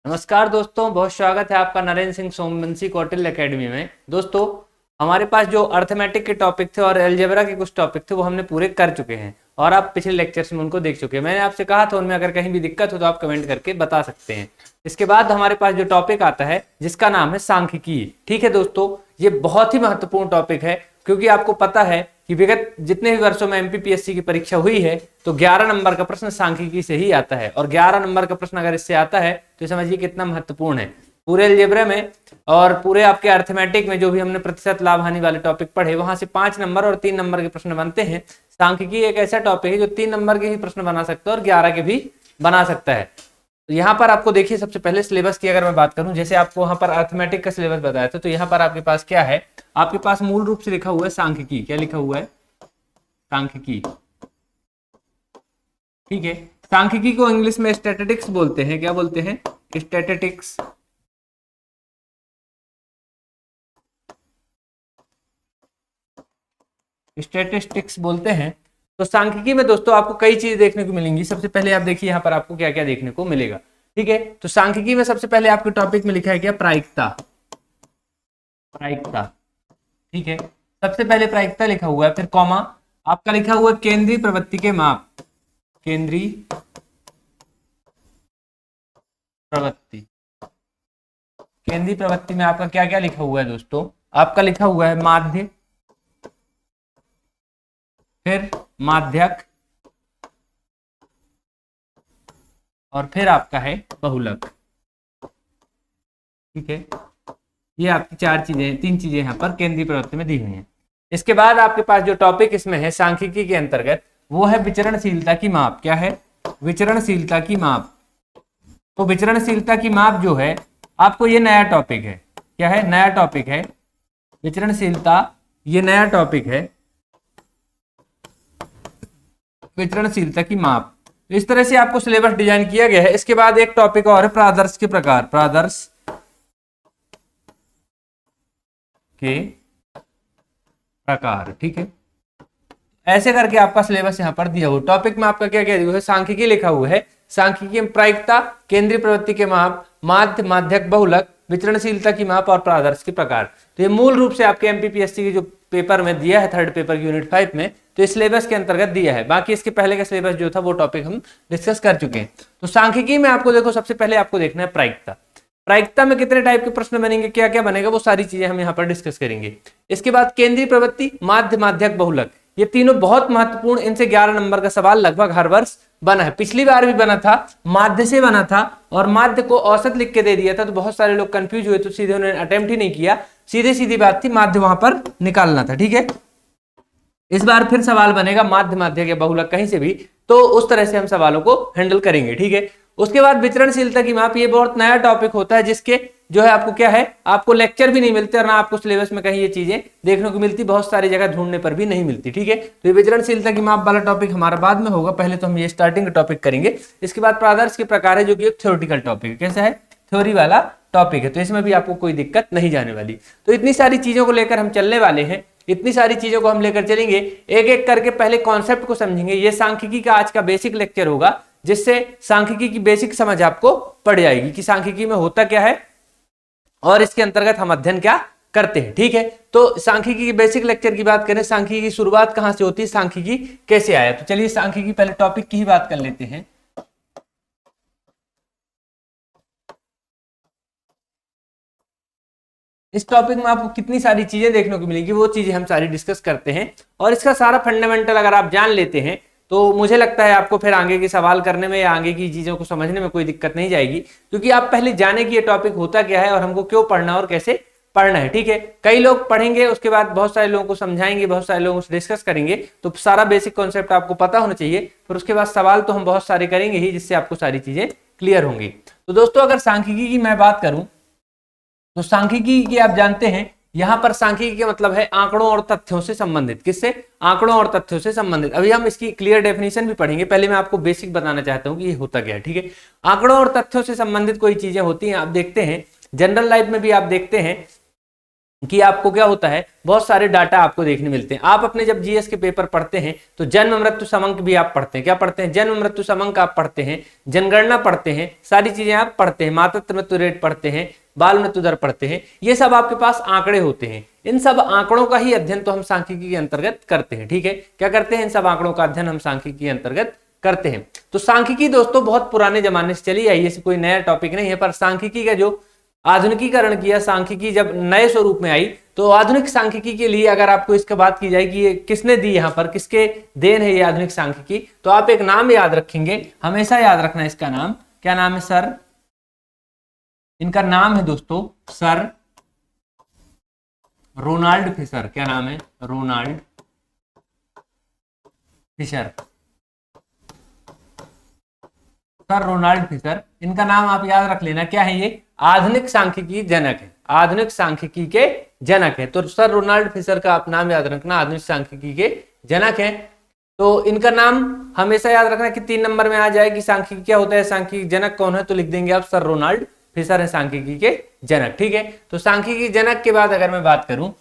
नमस्कार दोस्तों, बहुत स्वागत है आपका नरेंद्र सिंह सोमवंशी कौटिल्य एकेडमी में। दोस्तों, हमारे पास जो अर्थमेटिक के टॉपिक थे और अलजेब्रा के कुछ टॉपिक थे वो हमने पूरे कर चुके हैं और आप पिछले लेक्चर्स में उनको देख चुके हैं। मैंने आपसे कहा था उनमें अगर कहीं भी दिक्कत हो तो आप कमेंट करके बता सकते हैं। इसके बाद हमारे पास जो टॉपिक आता है जिसका नाम है सांख्यिकी। ठीक है दोस्तों, ये बहुत ही महत्वपूर्ण टॉपिक है क्योंकि आपको पता है कि विगत जितने भी वर्षों में एमपीपीएससी की परीक्षा हुई है तो 11 नंबर का प्रश्न सांख्यिकी से ही आता है और 11 नंबर का प्रश्न अगर इससे आता है तो समझिए कितना महत्वपूर्ण है। पूरे अलजेब्रा में और पूरे आपके अर्थमेटिक में जो भी हमने प्रतिशत लाभ हानि वाले टॉपिक पढ़े वहां से 5 नंबर और 3 नंबर के प्रश्न बनते हैं। सांख्यिकी एक ऐसा टॉपिक है जो 3 नंबर के ही प्रश्न बना सकता है और 11 के भी बना सकता है। तो यहाँ पर आपको देखिए, सबसे पहले सिलेबस की अगर मैं बात करूं, जैसे आपको वहां पर अर्थमेटिक का सिलेबस बताया था, तो यहाँ पर आपके पास क्या है, आपके पास मूल रूप से लिखा हुआ है सांख्यिकी। क्या लिखा हुआ है? सांख्यिकी। ठीक है, सांख्यिकी को इंग्लिश में स्टैटिस्टिक्स बोलते हैं। क्या बोलते हैं? स्टैटिस्टिक्स। स्टैटिस्टिक्स बोलते हैं। तो सांख्यिकी में दोस्तों आपको कई चीजें देखने को मिलेंगी। सबसे पहले आप देखिए यहाँ पर आपको क्या क्या देखने को मिलेगा। ठीक है, तो सांख्यिकी में सबसे पहले आपके टॉपिक में लिखा है क्या? प्रायिकता। प्रायिकता। ठीक है, सबसे पहले प्रायिकता लिखा हुआ है, फिर कॉमा आपका लिखा हुआ है केंद्रीय प्रवृत्ति के माप। केंद्रीय प्रवृत्ति। केंद्रीय प्रवृत्ति में आपका क्या क्या लिखा हुआ है दोस्तों? आपका लिखा हुआ है माध्य, फिर माध्यक, और फिर आपका है बहुलक। ठीक है, ये आपकी 4 चीजें, 3 चीजें यहाँ पर केंद्रीय प्रवृत्ति में दी हुई हैं। इसके बाद आपके पास जो टॉपिक इसमें है सांख्यिकी के अंतर्गत वो है विचरणशीलता की माप। क्या है? विचरणशीलता की माप। तो विचरणशीलता की माप जो है आपको, ये नया टॉपिक है। क्या है? नया टॉपिक है विचरणशीलता। ये नया टॉपिक है विचरणशीलता की माप। इस तरह से आपको सिलेबस डिजाइन किया गया है। इसके बाद एक टॉपिक और है प्रादर्श के प्रकार। प्रादर्श के प्रकार। ठीक है, ऐसे करके आपका सिलेबस यहाँ पर दिया हुआ। टॉपिक में आपका क्या क्या दिया है? सांख्यिकी लिखा हुआ है। सांख्यिकी में प्रायिकता, केंद्रीय प्रवृत्ति के माप, माध्य, माध्यक, बहुलक, विचरणशीलता की माप और प्रादर्श के प्रकार। तो ये मूल रूप से आपके एमपीपीएससी के जो पेपर में दिया है, थर्ड पेपर यूनिट 5 में, तो इस सिलेबस के अंतर्गत दिया है। बाकी इसके पहले का सिलेबस जो था वो टॉपिक हम डिस्कस कर चुके हैं। तो सांख्यिकी में आपको देखो, सबसे पहले आपको देखना है प्रायिकता। प्रायिकता में कितने टाइप के प्रश्न बनेंगे, क्या क्या बनेगा, वो सारी चीजें हम यहाँ पर डिस्कस करेंगे। इसके बाद केंद्रीय प्रवृत्ति, माध्य, माध्यक, बहुलक, ये तीनों बहुत महत्वपूर्ण। इनसे 11 नंबर का सवाल लगभग हर वर्ष बना है। पिछली बार भी बना था, माध्य से बना था और माध्य को औसत लिख के दे दिया था, तो बहुत सारे लोग कंफ्यूज हुए, तो सीधे उन्होंने अटेम्प्ट ही नहीं किया। सीधे सीधी बात थी, माध्य वहां पर निकालना था। ठीक है, इस बार फिर सवाल बनेगा माध्य, माध्यक या बहुलक कहीं से भी, तो उस तरह से हम सवालों को हैंडल करेंगे। ठीक है, उसके बाद विचरणशीलता की माप, ये बहुत नया टॉपिक होता है जिसके जो है आपको क्या है, आपको लेक्चर भी नहीं मिलते और ना आपको सिलेबस में कहीं ये चीजें देखने को मिलती, बहुत सारी जगह ढूंढने पर भी नहीं मिलती। ठीक है, तो ये विचरणशीलता की माप वाला टॉपिक हमारा बाद में होगा, पहले तो हम ये स्टार्टिंग टॉपिक करेंगे। इसके बाद प्रादर्श के प्रकार है जो कि एक थ्योरेटिकल टॉपिक है। कैसा है? थ्योरी वाला टॉपिक है, तो इसमें भी आपको कोई दिक्कत नहीं जाने वाली। तो इतनी सारी चीजों को लेकर हम चलने वाले हैं, इतनी सारी चीजों को हम लेकर चलेंगे, एक एक करके पहले कॉन्सेप्ट को समझेंगे। ये सांख्यिकी का आज का बेसिक लेक्चर होगा, जिससे सांख्यिकी की बेसिक समझ आपको पड़ जाएगी कि सांख्यिकी में होता क्या है और इसके अंतर्गत हम अध्ययन क्या करते हैं। ठीक है, तो सांख्यिकी की बेसिक लेक्चर की बात करें, सांख्यिकी की शुरुआत कहां से होती है, सांख्यिकी कैसे आया, तो चलिए सांख्यिकी पहले टॉपिक की ही बात कर लेते हैं। इस टॉपिक में आपको कितनी सारी चीजें देखने को मिलेगी, वो चीजें हम सारी डिस्कस करते हैं और इसका सारा फंडामेंटल अगर आप जान लेते हैं तो मुझे लगता है आपको फिर आगे के सवाल करने में या आगे की चीजों को समझने में कोई दिक्कत नहीं जाएगी, क्योंकि आप पहले जाने कि ये टॉपिक होता क्या है और हमको क्यों पढ़ना और कैसे पढ़ना है। ठीक है, कई लोग पढ़ेंगे, उसके बाद बहुत सारे लोगों को समझाएंगे, बहुत सारे लोगों से डिस्कस करेंगे, तो सारा बेसिक कॉन्सेप्ट आपको पता होना चाहिए। फिर उसके बाद सवाल तो हम बहुत सारे करेंगे ही, जिससे आपको सारी चीजें क्लियर होंगी। तो दोस्तों, अगर सांख्यिकी की मैं बात करूं तो सांख्यिकी की आप जानते हैं, यहां पर सांख्यिकी का मतलब है आंकड़ों और तथ्यों से संबंधित। किससे? आंकड़ों और तथ्यों से संबंधित। अभी हम इसकी क्लियर डेफिनेशन भी पढ़ेंगे, पहले मैं आपको बेसिक बताना चाहता हूं कि ये होता क्या है। ठीक है, आंकड़ों और तथ्यों से संबंधित कोई चीजें होती हैं, आप देखते हैं जनरल लाइफ में भी आप देखते हैं कि आपको क्या होता है, बहुत सारे डाटा आपको देखने मिलते हैं। आप अपने जब जीएस के पेपर पढ़ते हैं तो जन्म मृत्यु समंक भी आप पढ़ते हैं। क्या पढ़ते हैं? जन्म मृत्यु समंक आप पढ़ते हैं, जनगणना पढ़ते हैं, सारी चीजें आप पढ़ते हैं, मातृत्व मृत्यु रेट पढ़ते हैं, बाल मृत्यु दर पढ़ते हैं। ये सब आपके पास आंकड़े होते हैं। इन सब आंकड़ों का ही अध्ययन तो हम सांख्यिकी के अंतर्गत करते हैं। ठीक है, क्या करते हैं? इन सब आंकड़ों का अध्ययन हम सांख्यिकी के अंतर्गत करते हैं। तो सांख्यिकी दोस्तों बहुत पुराने जमाने से चली आई है, कोई नया टॉपिक नहीं है। पर सांख्यिकी का जो आधुनिकीकरण किया, सांख्यिकी जब नए स्वरूप में आई, तो आधुनिक सांख्यिकी के लिए अगर आपको इसका बात की जाए कि ये किसने दी, यहाँ पर किसके देन है ये आधुनिक सांख्यिकी, तो आप एक नाम याद रखेंगे, हमेशा याद रखना इसका नाम। क्या नाम है? सर, इनका नाम है दोस्तों सर रोनाल्ड फिशर। क्या नाम है? Ronald Fisher. Sir Ronald Fisher, इनका नाम आप याद रख लेना। क्या है ये? आधुनिक सांख्यिकी जनक है, आधुनिक सांख्यिकी के जनक है। तो सर रोनाल्ड फिशर का आप नाम याद रखना, आधुनिक सांख्यिकी के जनक है। तो इनका नाम हमेशा याद रखना कि 3 नंबर में आ जाए कि सांख्यिकी क्या होता है, सांख्यिकी जनक कौन है, तो लिख देंगे आप सर रोनाल्ड फिशर है सांख्यिकी के जनक। ठीक है, तो सांख्यिकी जनक के बाद अगर मैं बात करूं,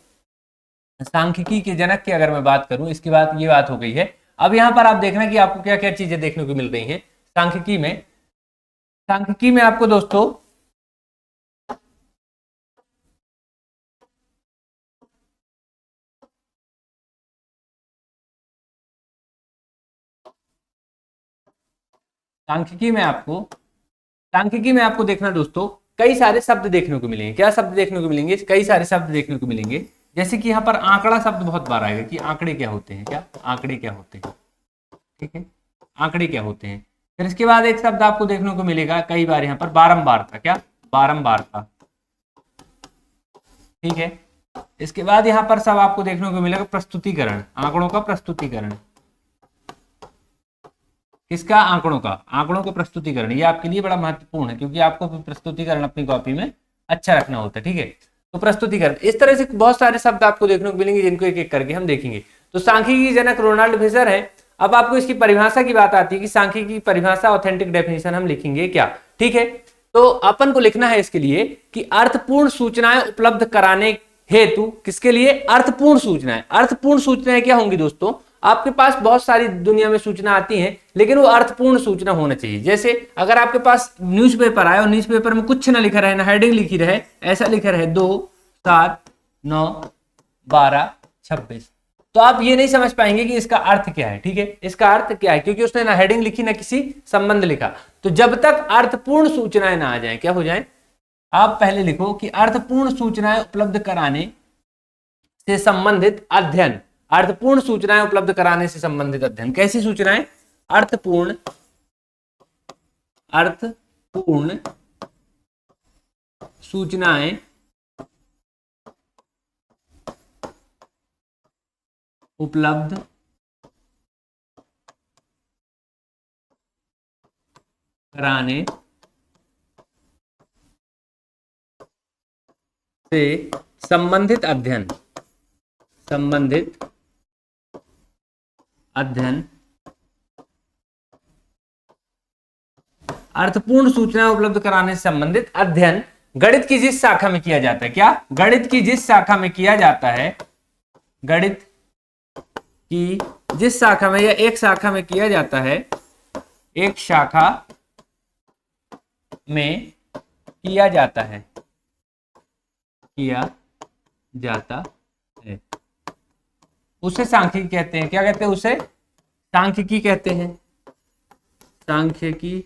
सांख्यिकी के जनक की अगर मैं बात करूं, इसके बाद ये बात हो गई है। अब यहां पर आप देखना कि आपको क्या क्या चीजें देखने को मिल रही हैं सांख्यिकी में। सांख्यिकी में आपको दोस्तों सांख्यिकी में आपको देखना दोस्तों, कई सारे शब्द देखने को मिलेंगे। क्या शब्द देखने को मिलेंगे? कई सारे शब्द देखने को मिलेंगे। जैसे कि यहाँ पर आंकड़ा शब्द बहुत बार आएगा कि आंकड़े क्या होते हैं, क्या आंकड़े क्या होते हैं। ठीक है, आंकड़े क्या होते हैं। फिर इसके बाद एक शब्द आपको देखने को मिलेगा कई बार यहाँ पर, बारंबारता। क्या? बारंबारता। ठीक है, इसके बाद यहाँ पर सब आपको देखने को मिलेगा प्रस्तुतिकरण, आंकड़ों का प्रस्तुतिकरण। किसका? आंकड़ों का, आंकड़ों का प्रस्तुतिकरण। ये आपके लिए बड़ा महत्वपूर्ण है क्योंकि आपको प्रस्तुतिकरण अपनी कॉपी में अच्छा रखना होता है। ठीक है, तो प्रस्तुतिकरण, इस तरह से बहुत सारे शब्द आपको देखने को मिलेंगे जिनको एक एक करके हम देखेंगे। तो सांख्यिकी जनक रोनाल्ड फिशर है। अब आपको इसकी परिभाषा की बात आती है कि सांख्यिकी की परिभाषा, ऑथेंटिक डेफिनेशन हम लिखेंगे क्या। ठीक है, तो अपन को लिखना है इसके लिए कि अर्थपूर्ण सूचनाएं उपलब्ध कराने हेतु, किसके लिए? अर्थपूर्ण सूचनाएं। अर्थपूर्ण सूचनाएं क्या होंगी दोस्तों? आपके पास बहुत सारी दुनिया में सूचना आती हैं, लेकिन वो अर्थपूर्ण सूचना होना चाहिए। जैसे अगर आपके पास न्यूज़पेपर आए और न्यूज़पेपर में कुछ ना लिखा रहे, ना हेडिंग लिखी रहे, ऐसा लिखा रहे 2, 7, 9, 12, 26, तो आप ये नहीं समझ पाएंगे कि इसका अर्थ क्या है। ठीक है, इसका अर्थ क्या है, क्योंकि उसने ना हेडिंग लिखी ना किसी संबंध लिखा। तो जब तक अर्थपूर्ण सूचनाएं ना आ जाए, क्या हो जाए, आप पहले लिखो कि अर्थपूर्ण सूचनाएं उपलब्ध कराने से संबंधित अध्ययन। अर्थपूर्ण सूचनाएं उपलब्ध कराने से संबंधित अध्ययन। कैसी सूचनाएं? अर्थपूर्ण सूचनाएं उपलब्ध कराने से संबंधित अध्ययन, अर्थपूर्ण सूचनाएं उपलब्ध कराने से संबंधित अध्ययन गणित की जिस शाखा में किया जाता है। क्या? गणित की जिस शाखा में किया जाता है, गणित की जिस शाखा में या एक शाखा में किया जाता है, एक शाखा में किया जाता है, उसे सांख्यिकी कहते हैं। क्या कहते हैं? उसे सांख्यिकी कहते हैं, सांख्यिकी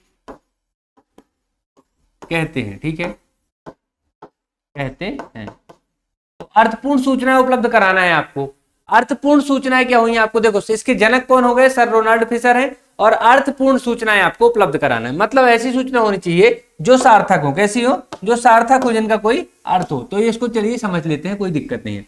कहते हैं। ठीक है, कहते हैं। तो अर्थपूर्ण सूचनाएं उपलब्ध कराना है आपको। अर्थपूर्ण सूचनाएं क्या हुई आपको? देखो, इसके जनक कौन हो गए? सर रोनाल्ड फिशर हैं। और अर्थपूर्ण सूचनाएं आपको उपलब्ध कराना है, मतलब ऐसी सूचना होनी चाहिए जो सार्थक हो। कैसी हो? जो सार्थक हो, जिनका कोई अर्थ हो। तो ये इसको चलिए समझ लेते हैं, कोई दिक्कत नहीं है।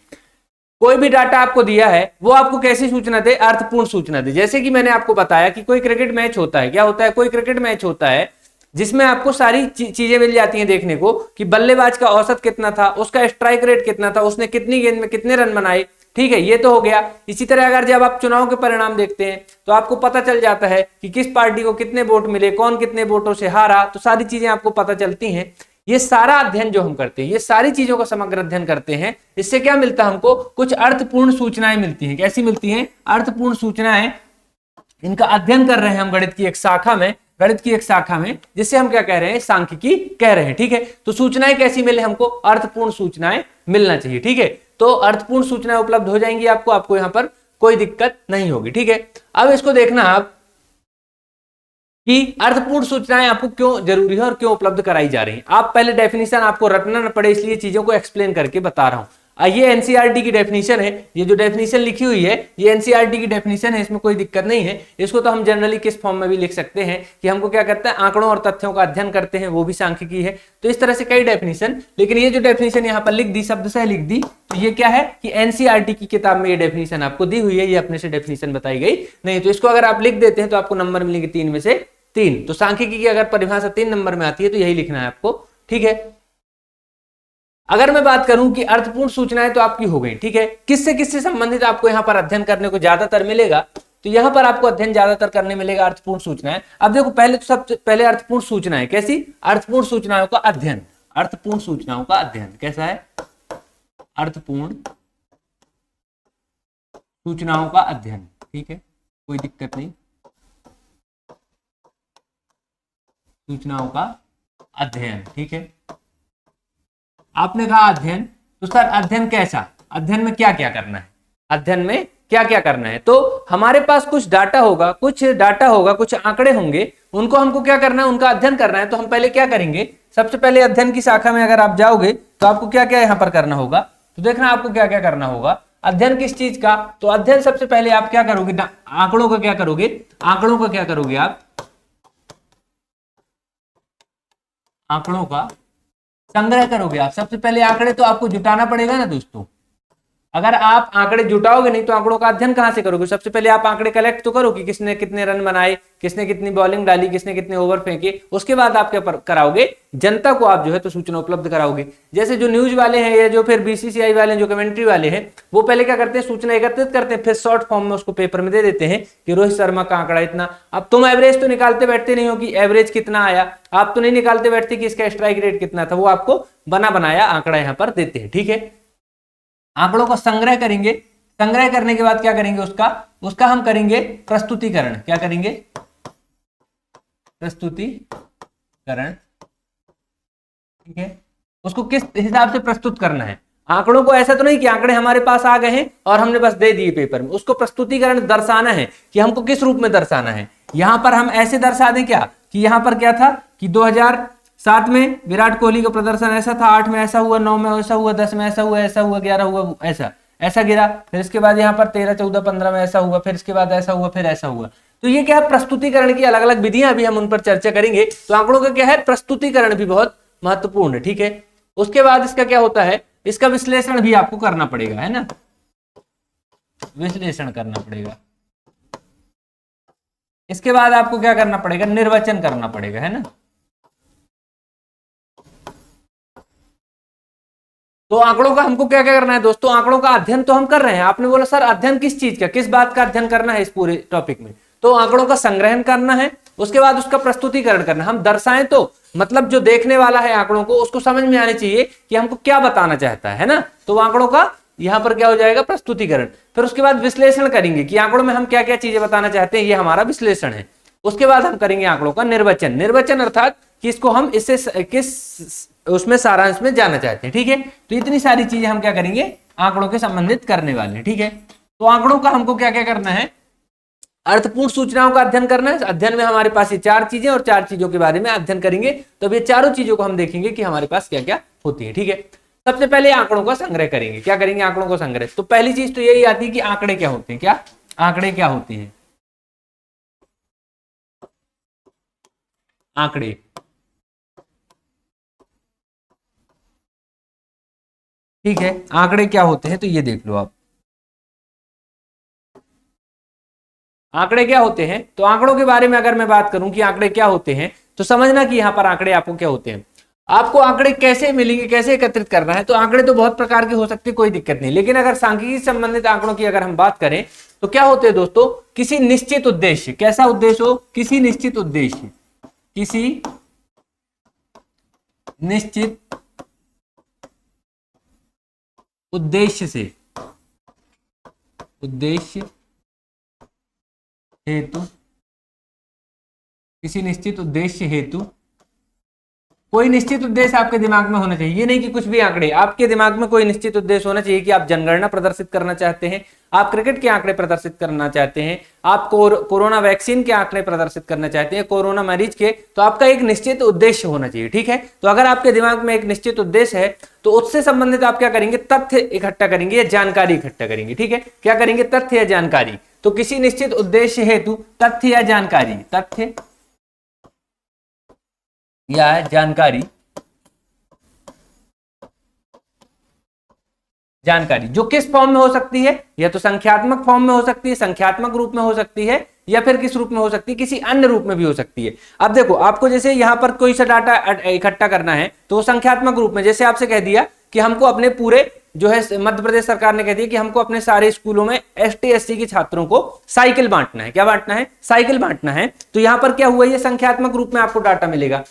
कोई भी डाटा आपको दिया है, वो आपको कैसी सूचना दे? अर्थपूर्ण सूचना दे। जैसे कि मैंने आपको बताया कि कोई क्रिकेट मैच होता है। क्या होता है? कोई क्रिकेट मैच होता है जिसमें आपको सारी चीजें मिल जाती हैं देखने को, कि बल्लेबाज का औसत कितना था, उसका स्ट्राइक रेट कितना था, उसने कितनी गेंद में कितने रन बनाए। ठीक है, ये तो हो गया। इसी तरह अगर जब आप चुनाव के परिणाम देखते हैं तो आपको पता चल जाता है कि किस पार्टी को कितने वोट मिले, कौन कितने वोटों से हारा, तो सारी चीजें आपको पता चलती हैं। ये सारा अध्ययन जो हम करते हैं, ये सारी चीजों का समग्र अध्ययन करते हैं, इससे क्या मिलता है हमको? कुछ अर्थपूर्ण सूचनाएं मिलती हैं। कैसी मिलती हैं? अर्थपूर्ण सूचनाएं। इनका अध्ययन कर रहे हैं हम गणित की एक शाखा में, जिससे हम क्या कह रहे हैं? सांख्यिकी कह रहे हैं। ठीक है, तो सूचनाएं कैसी मिले हमको? अर्थपूर्ण सूचनाएं मिलना चाहिए। ठीक है, तो अर्थपूर्ण सूचनाएं उपलब्ध हो जाएंगी आपको यहाँ पर कोई दिक्कत नहीं होगी। ठीक है, अब इसको देखना आप कि अर्थपूर्ण सूचनाएं आपको क्यों जरूरी है और क्यों उपलब्ध कराई जा रही हैं। आप पहले डेफिनेशन आपको रटना न पड़े, इसलिए चीजों को एक्सप्लेन करके बता रहा हूं। ये एनसीईआरटी की डेफिनेशन है, ये जो डेफिनेशन लिखी हुई है ये एनसीईआरटी की डेफिनेशन है, इसमें कोई दिक्कत नहीं है। इसको तो हम जनरली किस फॉर्म में भी लिख सकते हैं कि हमको क्या करता है? आंकड़ों और तथ्यों का अध्ययन करते हैं, वो भी सांख्यिकी है। तो इस तरह से कई डेफिनेशन, लेकिन ये जो डेफिनेशन यहाँ पर लिख दी, शब्द से लिख दी, तो ये क्या है कि एनसीईआरटी की किताब में ये डेफिनेशन आपको दी हुई है, ये अपने से डेफिनेशन बताई गई नहीं। तो इसको अगर आप लिख देते हैं तो आपको नंबर मिलेंगे 3 में से 3। तो सांख्यिकी की अगर परिभाषा 3 नंबर में आती है तो यही लिखना है आपको। ठीक है, अगर मैं बात करूं कि अर्थपूर्ण सूचनाएं तो आपकी हो गई। ठीक है, किससे संबंधित आपको यहां पर अध्ययन करने को ज्यादातर मिलेगा? तो यहां पर आपको अध्ययन ज्यादातर करने मिलेगा अर्थपूर्ण सूचनाएं। अब देखो, पहले तो सबसे पहले अर्थपूर्ण सूचनाएं कैसी? अर्थपूर्ण सूचनाओं का अध्ययन। अर्थपूर्ण सूचनाओं का अध्ययन कैसा है? अर्थपूर्ण सूचनाओं का अध्ययन। ठीक है, कोई दिक्कत नहीं। सूचनाओं का अध्ययन। ठीक है, आपने कहा अध्ययन, तो सर अध्ययन कैसा? अध्ययन में क्या क्या करना है? अध्ययन में क्या क्या करना है? तो हमारे पास कुछ डाटा होगा, कुछ आंकड़े होंगे, उनको हमको क्या करना है? उनका अध्ययन करना है। तो हम पहले क्या करेंगे? सबसे पहले अध्ययन की शाखा में अगर आप जाओगे तो आपको क्या क्या यहाँ पर करना होगा? तो देखना आपको क्या क्या करना होगा। अध्ययन किस चीज का? तो अध्ययन सबसे पहले आप क्या करोगे? आंकड़ों का क्या करोगे? आंकड़ों का क्या करोगे आप? आंकड़ों का संग्रह करोगे आप। सबसे पहले आंकड़े तो आपको जुटाना पड़ेगा ना दोस्तों। अगर आप आंकड़े जुटाओगे नहीं तो आंकड़ों का अध्ययन कहां से करोगे? सबसे पहले आप आंकड़े कलेक्ट तो करो कि किसने कितने रन बनाए, किसने कितनी बॉलिंग डाली, किसने कितने ओवर फेंके। उसके बाद आप क्या कराओगे? जनता को आप जो है तो सूचना उपलब्ध कराओगे। जैसे जो न्यूज वाले हैं या जो फिर बीसीसीआई वाले हैं, जो कमेंट्री वाले हैं, वो पहले क्या करते हैं? सूचना एकत्रित करते हैं, फिर शॉर्ट फॉर्म में उसको पेपर में दे देते हैं कि रोहित शर्मा का आंकड़ा इतना। अब तुम एवरेज तो निकालते बैठते नहीं हो कि एवरेज कितना आया, आप तो नहीं निकालते बैठते कि इसका स्ट्राइक रेट कितना था, वो आपको बना बनाया आंकड़ा यहाँ पर देते हैं। ठीक है, आंकड़ों को संग्रह करेंगे। संग्रह करने के बाद क्या करेंगे? उसका हम करेंगे प्रस्तुतिकरण। क्या करेंगे? प्रस्तुतिकरण। ठीक है, उसको किस हिसाब से प्रस्तुत करना है? आंकड़ों को ऐसा तो नहीं कि आंकड़े हमारे पास आ गए हैं और हमने बस दे दिए पेपर में। उसको प्रस्तुतिकरण दर्शाना है कि हमको किस रूप में दर्शाना है। यहां पर हम ऐसे दर्शा दें क्या कि यहां पर क्या था कि 2007 में विराट कोहली का प्रदर्शन ऐसा था, 8 में ऐसा हुआ, 9 में ऐसा हुआ, 10 में ऐसा हुआ, 11 हुआ, ऐसा गिरा। फिर इसके बाद यहाँ पर 13, 14, 15 में ऐसा हुआ, फिर इसके बाद ऐसा हुआ, फिर ऐसा हुआ। तो ये क्या है? प्रस्तुतिकरण की अलग अलग विधियां भी हम उन पर चर्चा करेंगे। तो आंकड़ों का क्या है? प्रस्तुतिकरण भी बहुत महत्वपूर्ण है। ठीक है, उसके बाद इसका क्या होता है? इसका विश्लेषण भी आपको करना पड़ेगा, है ना? विश्लेषण करना पड़ेगा। इसके बाद आपको क्या करना पड़ेगा? निर्वचन करना पड़ेगा, है ना? तो आंकड़ों का हमको क्या क्या करना है दोस्तों? आंकड़ों का अध्ययन तो हम कर रहे हैं। आपने बोला सर अध्ययन किस चीज का, किस बात का अध्ययन करना है इस पूरे टॉपिक में? तो आंकड़ों का संग्रहण करना है, उसके बाद उसका प्रस्तुतिकरण करना। हम दर्शाएं तो मतलब जो देखने वाला है आंकड़ों को, उसको समझ में आनी चाहिए कि हमको क्या बताना चाहता है ना? तो आंकड़ों का यहां पर क्या हो जाएगा? प्रस्तुतिकरण। फिर उसके बाद विश्लेषण करेंगे कि आंकड़ों में हम क्या क्या चीजें बताना चाहते हैं, ये हमारा विश्लेषण है। उसके बाद हम करेंगे आंकड़ों का निर्वचन। निर्वचन अर्थात कि इसको हम इससे किस उसमें सारांश में जाना चाहते हैं। ठीक है, तो इतनी सारी चीजें हम क्या करेंगे? आंकड़ों के संबंधित करने वाले हैं। ठीक है, तो आंकड़ों का हमको क्या क्या करना है? अर्थपूर्ण सूचनाओं का अध्ययन करना है। अध्ययन में हमारे पास ये 4 चीजें और 4 चीजों के बारे में अध्ययन करेंगे। तो अब ये चारों चीजों को हम देखेंगे कि हमारे पास क्या क्या होती है। ठीक है, सबसे पहले आंकड़ों का संग्रह करेंगे। क्या करेंगे? आंकड़ों का संग्रह। तो पहली चीज तो यही आती है कि आंकड़े क्या होते हैं। क्या आंकड़े क्या होते हैं? आंकड़े ठीक है, आंकड़े क्या होते हैं? तो ये देख लो आप, आंकड़े क्या होते हैं। तो आंकड़ों के बारे में अगर मैं बात करूं कि आंकड़े क्या होते हैं, तो समझना कि यहां पर आंकड़े आपको क्या होते हैं। आपको आंकड़े कैसे मिलेंगे, कैसे एकत्रित करना है? तो आंकड़े तो बहुत प्रकार के हो सकते हैं, कोई दिक्कत नहीं। लेकिन अगर सांख्यिकी से संबंधित आंकड़ों की अगर हम बात करें तो क्या होते हैं दोस्तों? किसी निश्चित उद्देश्य, कैसा उद्देश्य हो? किसी निश्चित उद्देश्य, किसी निश्चित उद्देश्य से, उद्देश्य हेतु, किसी निश्चित उद्देश्य हेतु, कोई निश्चित उद्देश्य आपके दिमाग में होना चाहिए। ये नहीं कि कुछ भी आंकड़े, आपके दिमाग में कोई निश्चित उद्देश्य होना चाहिए कि आप जनगणना प्रदर्शित करना चाहते हैं, आप क्रिकेट के आंकड़े प्रदर्शित करना चाहते हैं, आप कोरोना वैक्सीन के आंकड़े प्रदर्शित करना चाहते हैं, कोरोना मरीज के, तो आपका एक निश्चित उद्देश्य होना चाहिए। ठीक है, तो अगर आपके दिमाग में एक निश्चित उद्देश्य है तो उससे संबंधित आप क्या करेंगे, तथ्य इकट्ठा करेंगे या जानकारी इकट्ठा करेंगे। ठीक है, क्या करेंगे, तथ्य या जानकारी। तो किसी निश्चित उद्देश्य हेतु तथ्य या जानकारी, तथ्य या जानकारी, जानकारी जो किस फॉर्म में हो सकती है, या तो संख्यात्मक फॉर्म में हो सकती है, संख्यात्मक रूप में हो सकती है, या फिर किस रूप में हो सकती है, किसी अन्य रूप में भी हो सकती है। अब देखो, आपको जैसे यहां पर कोई सा डाटा इकट्ठा करना है तो वो संख्यात्मक रूप में, जैसे आपसे कह दिया कि हमको अपने पूरे जो है मध्य प्रदेश सरकार ने कह दिया कि हमको अपने सारे स्कूलों में ST SC के छात्रों को साइकिल बांटना है। क्या बांटना है, साइकिल बांटना है। तो यहां पर क्या हुआ, ये संख्यात्मक रूप में आपको डाटा मिलेगा।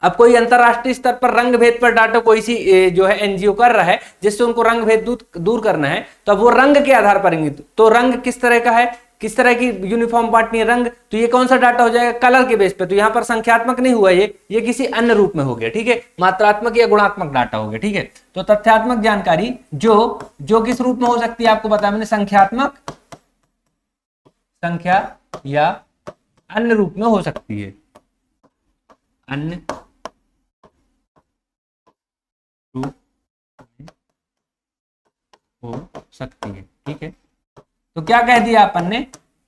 अब कोई अंतरराष्ट्रीय स्तर पर रंग भेद पर डाटा कोई सी जो है NGO कर रहा है जिससे उनको रंग भेद दूर करना है, तो अब वो रंग के आधार पर, तो रंग किस तरह का है, किस तरह की यूनिफॉर्म बांटनी है रंग, तो ये कौन सा डाटा हो जाएगा, कलर के बेस पे। तो यहाँ पर संख्यात्मक नहीं हुआ, ये किसी अन्य रूप में हो गया। ठीक है, मात्रात्मक या गुणात्मक डाटा हो गया। ठीक है, तो तथ्यात्मक जानकारी जो किस रूप में हो सकती है आपको बताया मैंने, संख्यात्मक, संख्या या अन्य रूप में हो सकती है, अन्य रूप हो सकती है। ठीक है, तो क्या कह दिया अपन ने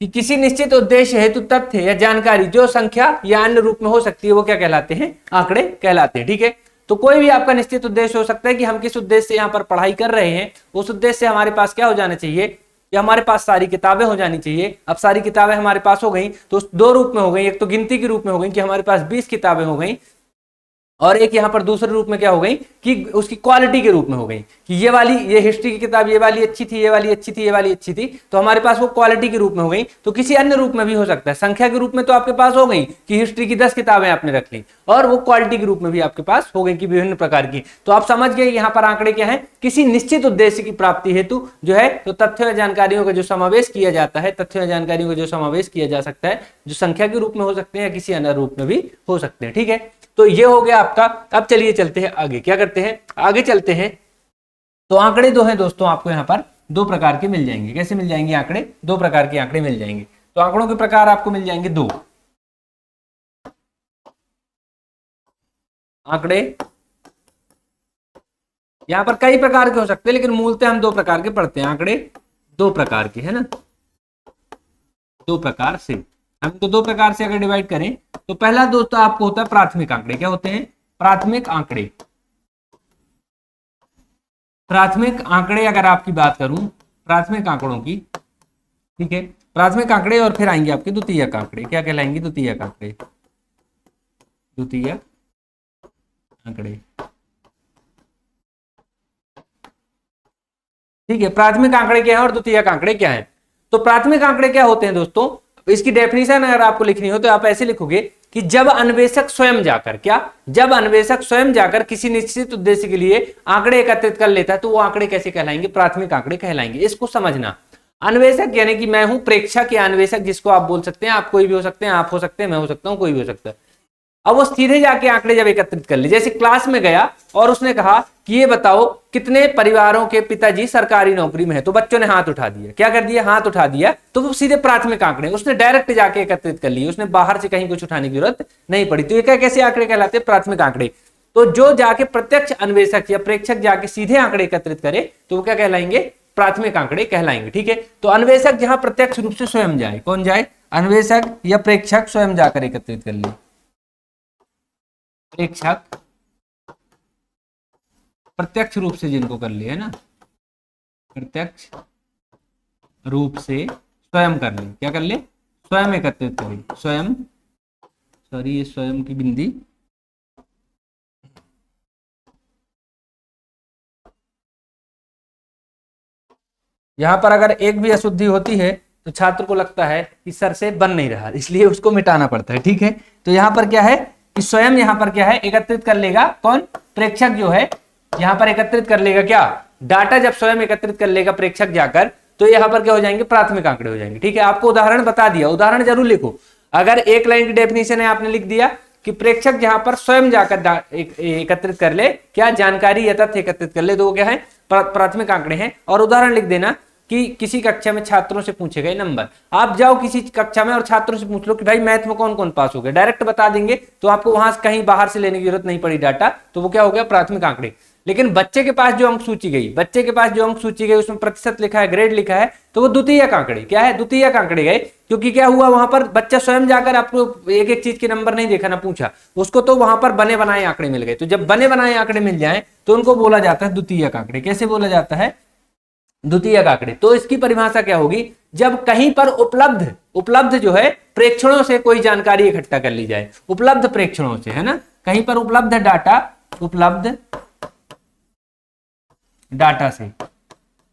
कि किसी निश्चित उद्देश्य हेतु तथ्य या जानकारी जो संख्या या अन्य रूप में हो सकती है वो क्या कहलाते हैं, आंकड़े कहलाते हैं। ठीक है, तो कोई भी आपका निश्चित उद्देश्य हो सकता है कि हम किस उद्देश्य से यहाँ पर पढ़ाई कर रहे हैं, उस उद्देश्य से हमारे पास क्या हो जाना चाहिए, कि हमारे पास सारी किताबें हो जानी चाहिए। अब सारी किताबें हमारे पास हो गई तो दो रूप में हो गई, एक तो गिनती के रूप में हो गई कि हमारे पास 20 किताबें हो गई, और एक यहाँ पर दूसरे रूप में क्या हो गई कि उसकी क्वालिटी के रूप में हो गई कि ये हिस्ट्री की किताब ये वाली अच्छी थी, ये वाली अच्छी थी, ये वाली अच्छी थी, तो हमारे पास वो क्वालिटी के रूप में हो गई। तो किसी अन्य रूप में भी हो सकता है, संख्या के रूप में तो आपके पास हो गई कि हिस्ट्री की 10 किताबें आपने रख ली, और वो क्वालिटी के रूप में भी आपके पास हो गई कि विभिन्न प्रकार की। तो आप समझ गए यहाँ पर आंकड़े क्या है, किसी निश्चित उद्देश्य की प्राप्ति हेतु जो है तो तथ्यों या जानकारियों का जो समावेश किया जाता है, तथ्यों या जानकारियों का जो समावेश किया जा सकता है, जो संख्या के रूप में हो सकते हैं या किसी अन्य रूप में भी हो सकते हैं। ठीक है, तो ये हो गया आपका। अब चलिए चलते हैं आगे, क्या करते हैं, आगे चलते हैं। तो आंकड़े दो हैं दोस्तों, आपको यहाँ पर दो प्रकार के मिल जाएंगे। कैसे मिल जाएंगे आंकड़े, दो प्रकार के आंकड़े मिल जाएंगे। तो आंकड़ों के प्रकार आपको मिल जाएंगे दो। आंकड़े यहाँ पर कई प्रकार के हो सकते हैं, लेकिन मूलतः हम दो प्रकार के पढ़ते हैं। आंकड़े दो प्रकार के है ना, दो प्रकार से, हम तो दो प्रकार से अगर डिवाइड करें तो पहला दोस्तों आपको होता है प्राथमिक आंकड़े। क्या होते हैं, प्राथमिक आंकड़े। प्राथमिक आंकड़े अगर आपकी बात करूं, प्राथमिक आंकड़ों की, ठीक है, प्राथमिक आंकड़े, और फिर आएंगे आपके द्वितीयक आंकड़े। क्या कहलाएंगे, द्वितीयक आंकड़े, द्वितीयक आंकड़े। ठीक है, प्राथमिक आंकड़े क्या है और द्वितीयक आंकड़े क्या है। तो प्राथमिक आंकड़े क्या होते हैं दोस्तों, इसकी डेफिनेशन अगर आपको लिखनी हो तो आप ऐसे लिखोगे कि जब अन्वेषक स्वयं जाकर, क्या, जब अन्वेषक स्वयं जाकर किसी निश्चित उद्देश्य के लिए आंकड़े एकत्रित कर लेता है तो वो आंकड़े कैसे कहलाएंगे, प्राथमिक आंकड़े कहलाएंगे। इसको समझना, अन्वेषक यानी कि मैं हूं प्रेक्षक या अन्वेषक, जिसको आप बोल सकते हैं, आप कोई भी हो सकते हैं, आप हो सकते हैं, मैं हो सकता हूं, कोई भी हो सकता है। अब वो सीधे जाके आंकड़े जब एकत्रित कर ले, जैसे क्लास में गया और उसने कहा कि ये बताओ कितने परिवारों के पिताजी सरकारी नौकरी में है, तो बच्चों ने हाथ उठा दिया। क्या कर दिया, हाथ उठा दिया, तो वो सीधे प्राथमिक आंकड़े, उसने डायरेक्ट जाके एकत्रित कर लिए, उसने बाहर से कहीं कुछ उठाने की जरूरत नहीं पड़ी। तो ये क्या कैसे आंकड़े कहलाते हैं, प्राथमिक आंकड़े। तो जो जाके प्रत्यक्ष अन्वेषक या प्रेक्षक जाके सीधे आंकड़े एकत्रित करे तो वो क्या कहलाएंगे, प्राथमिक आंकड़े कहलाएंगे। ठीक है, तो अन्वेषक जहां प्रत्यक्ष रूप से स्वयं जाए, कौन जाए, अन्वेषक या प्रेक्षक स्वयं जाकर एकत्रित कर ले, प्रेक्षक प्रत्यक्ष रूप से जिनको कर ले, है ना, प्रत्यक्ष रूप से स्वयं कर ले, क्या कर ले, स्वयं एकत्रित करे, स्वयं, सॉरी ये स्वयं की बिंदी, यहां पर अगर एक भी अशुद्धि होती है तो छात्र को लगता है कि सर से बन नहीं रहा, इसलिए उसको मिटाना पड़ता है। ठीक है, तो यहां पर क्या है कि स्वयं यहाँ पर क्या है एकत्रित कर लेगा, कौन, प्रेक्षक जो है यहाँ पर एकत्रित कर लेगा क्या, डाटा जब स्वयं एकत्रित कर लेगा प्रेक्षक जाकर, तो यहाँ पर क्या हो जाएंगे, प्राथमिक आंकड़े हो जाएंगे। ठीक है, आपको उदाहरण बता दिया, उदाहरण जरूर लिखो। अगर एक लाइन की डेफिनेशन है आपने लिख दिया कि प्रेक्षक जहां पर स्वयं जाकर एकत्रित कर ले क्या, जानकारी या तथ्य एकत्रित कर ले, तो वो क्या है, प्राथमिक आंकड़े हैं। और उदाहरण लिख देना कि किसी कक्षा में छात्रों से पूछे गए नंबर, आप जाओ किसी कक्षा में और छात्रों से पूछ लो कि भाई मैथ में कौन कौन पास हो गए, डायरेक्ट बता देंगे, तो आपको वहां से कहीं बाहर से लेने की जरूरत नहीं पड़ी डाटा, तो वो क्या हो गया, प्राथमिक आंकड़े। लेकिन बच्चे के पास जो अंक सूची गई, बच्चे के पास जो अंक सूची गई उसमें प्रतिशत लिखा है, ग्रेड लिखा है, तो वो द्वितीयक आंकड़े, क्या है, द्वितीयक आंकड़े गए। क्योंकि क्या हुआ, वहां पर बच्चा स्वयं जाकर आपको एक एक चीज के नंबर नहीं देखा ना पूछा उसको, तो वहां पर बने बनाए आंकड़े मिल गए। तो जब बने बनाए आंकड़े मिल जाए तो उनको बोला जाता है द्वितीयक आंकड़े। कैसे बोला जाता है, द्वितीयक आंकड़े। तो इसकी परिभाषा क्या होगी, जब कहीं पर उपलब्ध जो है प्रेक्षणों से कोई जानकारी इकट्ठा कर ली जाए, उपलब्ध प्रेक्षणों से, है ना, कहीं पर उपलब्ध डाटा, उपलब्ध डाटा से,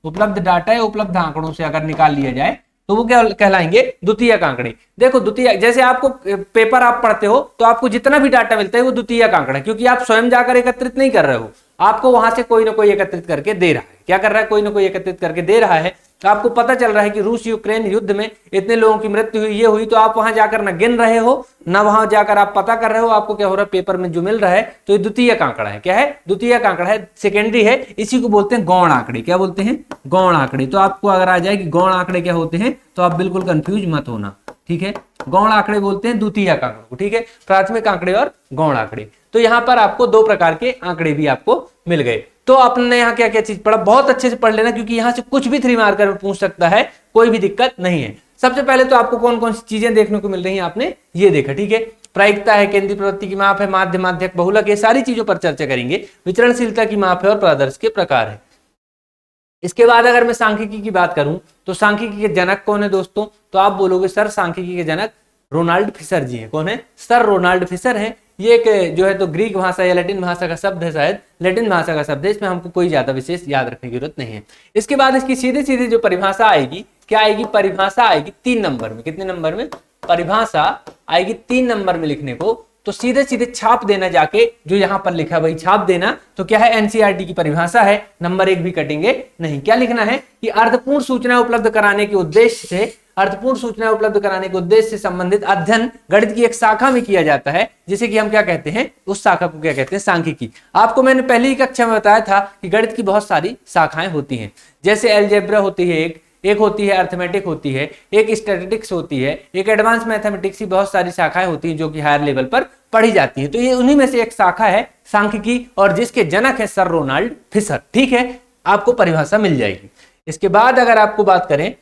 उपलब्ध डाटा या उपलब्ध आंकड़ों से अगर निकाल लिया जाए तो वो क्या कहलाएंगे, द्वितीयक आंकड़े। देखो द्वितीयक, जैसे आपको पेपर आप पढ़ते हो तो आपको जितना भी डाटा मिलता है वो द्वितीयक आंकड़ा है, क्योंकि आप स्वयं जाकर एकत्रित नहीं कर रहे हो, आपको वहां से कोई ना कोई एकत्रित करके दे रहा है। क्या कर रहा है, कोई ना कोई एकत्रित करके दे रहा है। तो आपको पता चल रहा है कि रूस यूक्रेन युद्ध में इतने लोगों की मृत्यु हुई, ये हुई, तो आप वहां जाकर ना गिन रहे हो ना वहां जाकर आप पता कर रहे हो, आपको क्या हो रहा है, पेपर में जो मिल रहा है, तो ये द्वितीयक आंकड़ा है। क्या है, द्वितीयक आंकड़ा है, सेकेंडरी है, इसी को बोलते हैं गौण आंकड़े। क्या बोलते हैं, गौण आंकड़े। तो आपको अगर आ जाए कि गौण आंकड़े क्या होते हैं तो आप बिल्कुल कंफ्यूज मत होना। ठीक है, गौण आंकड़े बोलते हैं द्वितीयक आंकड़ों को। ठीक है, प्राथमिक आंकड़े और गौण आंकड़े। तो यहाँ पर आपको दो प्रकार के आंकड़े भी आपको मिल गए। तो आपने यहाँ क्या क्या चीज पढ़ा, बहुत अच्छे से पढ़ लेना, क्योंकि यहाँ से कुछ भी 3 मार्कर में पूछ सकता है, कोई भी दिक्कत नहीं है। सबसे पहले तो आपको कौन कौन सी चीजें देखने को मिल रही हैं, आपने ये देखा। ठीक है, प्रायिकता है, केंद्रीय प्रवृत्ति की माप है, माध्य, माध्यक, बहुलक, ये सारी चीजों पर चर्चा करेंगे। विचरणशीलता की माप है और प्रादर्श के प्रकार है। इसके बाद अगर मैं सांख्यिकी की बात करूं तो सांख्यिकी के जनक कौन है दोस्तों, तो आप बोलोगे सर सांख्यिकी के जनक रोनाल्ड फिशर जी हैं। कौन है, सर रोनाल्ड फिशर हैं। ये एक जो है तो ग्रीक भाषा या लैटिन भाषा का शब्द है, शायद लैटिन भाषा का शब्द है, इसमें हमको कोई ज्यादा विशेष याद रखने की जरूरत नहीं है। इसके बाद इसकी सीधी सीधी जो परिभाषा आएगी, क्या आएगी, परिभाषा आएगी 3 नंबर में। कितने नंबर में, परिभाषा आएगी 3 नंबर में लिखने को। तो सीधे सीधे छाप देना जाके, जो यहां पर लिखा भाई छाप देना, तो क्या है, एनसीईआरटी की परिभाषा है, नंबर 1 भी कटेंगे नहीं। क्या लिखना है कि अर्थपूर्ण सूचना उपलब्ध कराने के उद्देश्य से, अर्थपूर्ण सूचना उपलब्ध कराने के उद्देश्य से संबंधित अध्ययन गणित की एक शाखा में किया जाता है, जिसे कि हम क्या कहते हैं, उस शाखा को क्या कहते हैं, सांख्यिकी। आपको मैंने पहली ही कक्षा में बताया था कि गणित की बहुत सारी शाखाएं होती हैं, जैसे एलजेब्रा होती है, एक होती है अर्थमेटिक होती है, एक स्टैटिस्टिक्स होती है, एक एडवांस मैथमेटिक्स की बहुत सारी शाखाएं होती हैं जो कि हायर लेवल पर पढ़ी जाती हैं। तो ये उन्हीं में से एक शाखा है सांख्यिकी, और जिसके जनक है सर रोनाल्ड फिशर। ठीक है, आपको परिभाषा मिल जाएगी। इसके बाद अगर आपको बात करें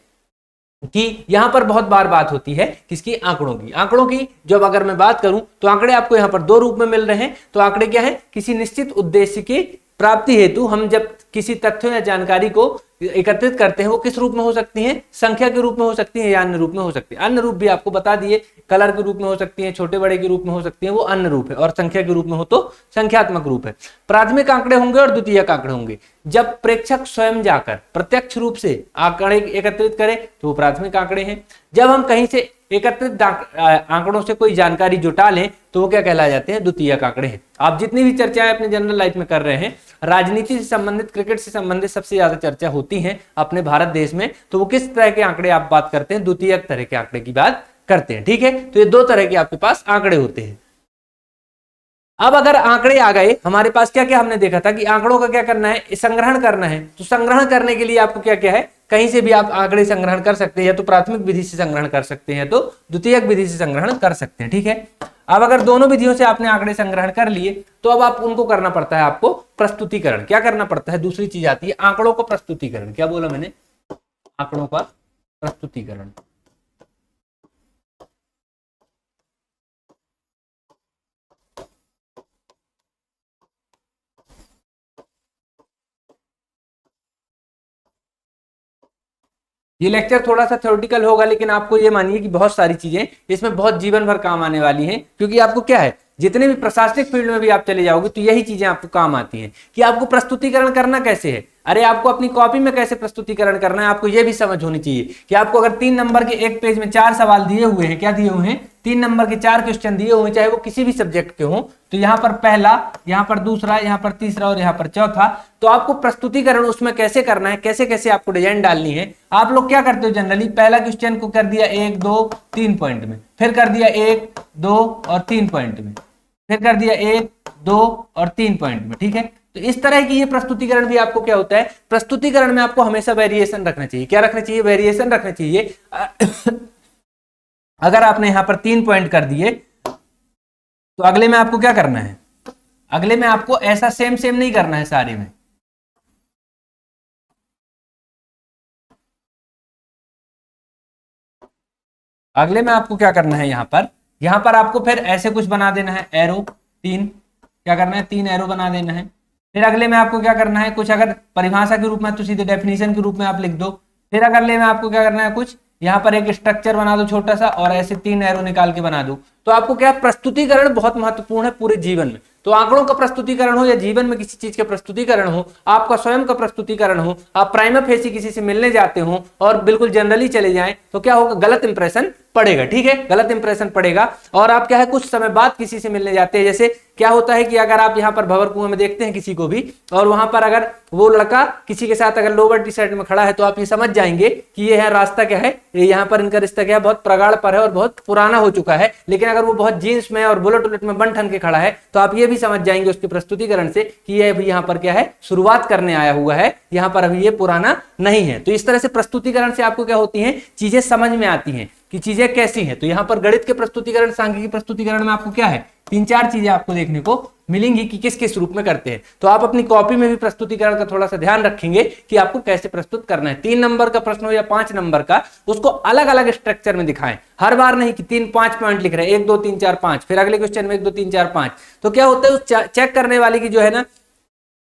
कि यहां पर बहुत बार बात होती है किसकी, आंकड़ों की। आंकड़ों की जब अगर मैं बात करूं तो आंकड़े आपको यहां पर 2 रूप में मिल रहे हैं। तो आंकड़े क्या है, किसी निश्चित उद्देश्य की प्राप्ति हेतु हम जब किसी तथ्यों या जानकारी को एकत्रित करते हैं, वो किस रूप में हो सकती हैं, संख्या के रूप में हो सकती है या अन्य रूप में हो सकती है। अन्य रूप भी आपको बता दिए, कलर के रूप में हो सकती है, छोटे बड़े के रूप में हो सकती है, वो अन्य रूप है, और संख्या के रूप में हो तो संख्यात्मक रूप है। प्राथमिक आंकड़े होंगे और द्वितीयक आंकड़े होंगे। जब प्रेक्षक स्वयं जाकर प्रत्यक्ष रूप से आंकड़े एकत्रित करे तो वो प्राथमिक आंकड़े हैं। जब हम कहीं से एकत्रित आंकड़ों से कोई जानकारी जुटा लें तो वो क्या कहलाए जाते हैं, द्वितीयक आंकड़े हैं। आप जितनी भी चर्चाएं अपने जनरल लाइफ में कर रहे हैं, राजनीति से संबंधित, क्रिकेट से संबंधित सबसे ज्यादा चर्चा होती है अपने भारत देश में, तो वो किस तरह के आंकड़े आप बात करते हैं, द्वितीयक तरह के आंकड़े की बात करते हैं। ठीक है, तो ये 2 तरह के आपके पास आंकड़े होते हैं। अब अगर आंकड़े आ गए हमारे पास, क्या क्या हमने देखा था कि आंकड़ों का क्या करना है, संग्रहण करना है। तो संग्रहण करने के लिए आपको क्या क्या है, कहीं से भी आप आंकड़े संग्रहण कर सकते हैं, या तो प्राथमिक विधि से संग्रहण कर सकते हैं, तो द्वितीयक विधि से संग्रहण कर सकते हैं। ठीक है, अब अगर दोनों विधियों से आपने आंकड़े संग्रहण कर लिए तो अब आप उनको करना पड़ता है, आपको प्रस्तुतिकरण। क्या करना पड़ता है, दूसरी चीज आती है आंकड़ों को प्रस्तुतिकरण। क्या बोला मैंने, आंकड़ों का प्रस्तुतिकरण। ये लेक्चर थोड़ा सा थ्योरेटिकल होगा, लेकिन आपको ये मानिए कि बहुत सारी चीजें इसमें बहुत जीवन भर काम आने वाली हैं। क्योंकि आपको क्या है, जितने भी प्रशासनिक फील्ड में भी आप चले जाओगे तो यही चीजें आपको काम आती हैं कि आपको प्रस्तुतिकरण करना कैसे है। अरे आपको अपनी कॉपी में कैसे प्रस्तुतिकरण करना है, आपको यह भी समझ होनी चाहिए कि आपको अगर 3 नंबर के एक पेज में 4 सवाल दिए हुए हैं, क्या दिए हुए हैं, 3 नंबर के 4 क्वेश्चन दिए हुए, चाहे वो किसी भी सब्जेक्ट के हों, तो यहाँ पर पहला, यहाँ पर दूसरा, यहाँ पर तीसरा और यहाँ पर चौथा, तो आपको प्रस्तुतिकरण उसमें कैसे करना है, कैसे कैसे आपको डिजाइन डालनी है। आप लोग क्या करते हो जनरली, पहला क्वेश्चन को कर दिया 1 2 3 पॉइंट में, फिर कर दिया 1 2 और 3 पॉइंट में, फिर कर दिया 1 2 और 3 पॉइंट में, ठीक है। तो इस तरह की ये प्रस्तुतिकरण भी आपको क्या होता है, प्रस्तुतिकरण में आपको हमेशा वेरिएशन रखना चाहिए। क्या रखना चाहिए, वेरिएशन रखना चाहिए। अगर आपने यहां पर 3 पॉइंट कर दिए तो अगले में आपको क्या करना है, अगले में आपको ऐसा सेम सेम नहीं करना है सारे में। अगले में आपको क्या करना है, यहां पर आपको फिर ऐसे कुछ बना देना है, एरो 3, क्या करना है, 3 एरो बना देना है। फिर अगले में आपको क्या करना है, कुछ अगर परिभाषा के रूप में तो सीधे डेफिनेशन के रूप में आप लिख दो। फिर अगले में आपको क्या करना है, कुछ यहाँ पर एक स्ट्रक्चर बना दो छोटा सा, और ऐसे 3 एरो निकाल के बना दो। तो आपको क्या, प्रस्तुतिकरण बहुत महत्वपूर्ण है पूरे जीवन में। तो आंकड़ों का प्रस्तुतिकरण हो या जीवन में किसी चीज का प्रस्तुतिकरण हो, आपका स्वयं का प्रस्तुतिकरण हो, आप प्राइमा फेसी किसी से मिलने जाते हो और बिल्कुल जनरली चले जाएं, तो क्या होगा, गलत इंप्रेशन पड़ेगा, ठीक है, गलत इंप्रेशन पड़ेगा। और आप क्या है, कुछ समय बाद किसी से मिलने जाते हैं, जैसे क्या होता है कि अगर आप यहाँ पर भंवर कुआं में देखते हैं किसी को भी, और वहां पर अगर वो लड़का किसी के साथ अगर लोअर टी शर्ट में खड़ा है, तो आप ये समझ जाएंगे कि ये है रास्ता क्या है, यहाँ पर इनका रिश्ता क्या है, बहुत प्रगाढ़ पर है और बहुत पुराना हो चुका है। लेकिन अगर वो बहुत जीन्स में और बुलेट उलेट में बन ठन के खड़ा है, तो आप ये भी समझ जाएंगे उसके प्रस्तुतिकरण से कि ये अभी यहाँ पर क्या है, शुरुआत करने आया हुआ है, यहाँ पर अभी ये पुराना नहीं है। तो इस तरह से प्रस्तुतिकरण से आपको क्या होती है, चीजें समझ में आती हैं कि चीजें कैसी हैं। तो यहाँ पर गणित के प्रस्तुतिकरण, सांख्यिकी प्रस्तुतिकरण में आपको क्या है, 3-4 चीजें आपको देखने को मिलेंगी कि किस किस रूप में करते हैं। तो आप अपनी कॉपी में भी प्रस्तुतिकरण का थोड़ा सा ध्यान रखेंगे कि आपको कैसे प्रस्तुत करना है। 3 नंबर का प्रश्न हो या 5 नंबर का, उसको अलग अलग स्ट्रक्चर में दिखाएं। हर बार नहीं कि 3-5 पॉइंट लिख रहे हैं, 1 2 3 4 5, फिर अगले क्वेश्चन में 1 2 3 4 5। तो क्या होता है, उस चेक करने वाले की जो है ना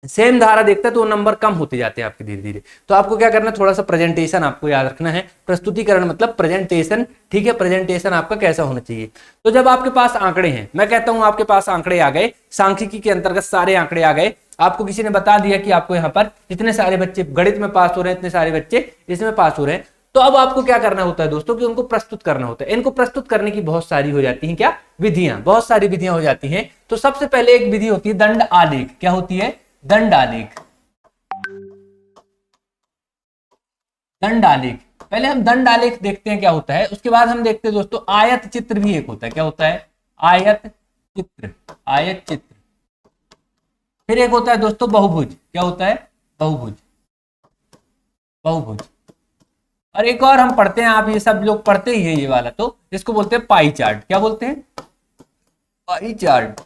सेम धारा देखता है, तो वो नंबर कम होते जाते हैं आपके धीरे धीरे। तो आपको क्या करना है, थोड़ा सा प्रेजेंटेशन आपको याद रखना है। प्रस्तुतिकरण मतलब प्रेजेंटेशन, ठीक है, प्रेजेंटेशन आपका कैसा होना चाहिए। तो जब आपके पास आंकड़े हैं, मैं कहता हूं आपके पास आंकड़े आ गए, सांख्यिकी के अंतर्गत सारे आंकड़े आ गए, आपको किसी ने बता दिया कि आपको यहाँ पर इतने सारे बच्चे गणित में पास हो रहे हैं, इतने सारे बच्चे इसमें पास हो रहे हैं, तो अब आपको क्या करना होता है दोस्तों, कि उनको प्रस्तुत करना होता है। इनको प्रस्तुत करने की बहुत सारी हो जाती हैं, क्या विधियां, बहुत सारी विधियां हो जाती हैं। तो सबसे पहले एक विधि होती है दंड आलेख। क्या होती है, दंड आलेख। दंड आलेख, पहले हम दंड आलेख देखते हैं क्या होता है, उसके बाद हम देखते हैं दोस्तों आयत चित्र भी एक होता है। क्या होता है, आयत चित्र, आयत चित्र। फिर एक होता है दोस्तों बहुभुज। क्या होता है, बहुभुज, बहुभुज। और एक और हम पढ़ते हैं, आप ये सब लोग पढ़ते ही है ये वाला, तो इसको बोलते हैं पाई चार्ट। क्या बोलते हैं, पाई चार्ट।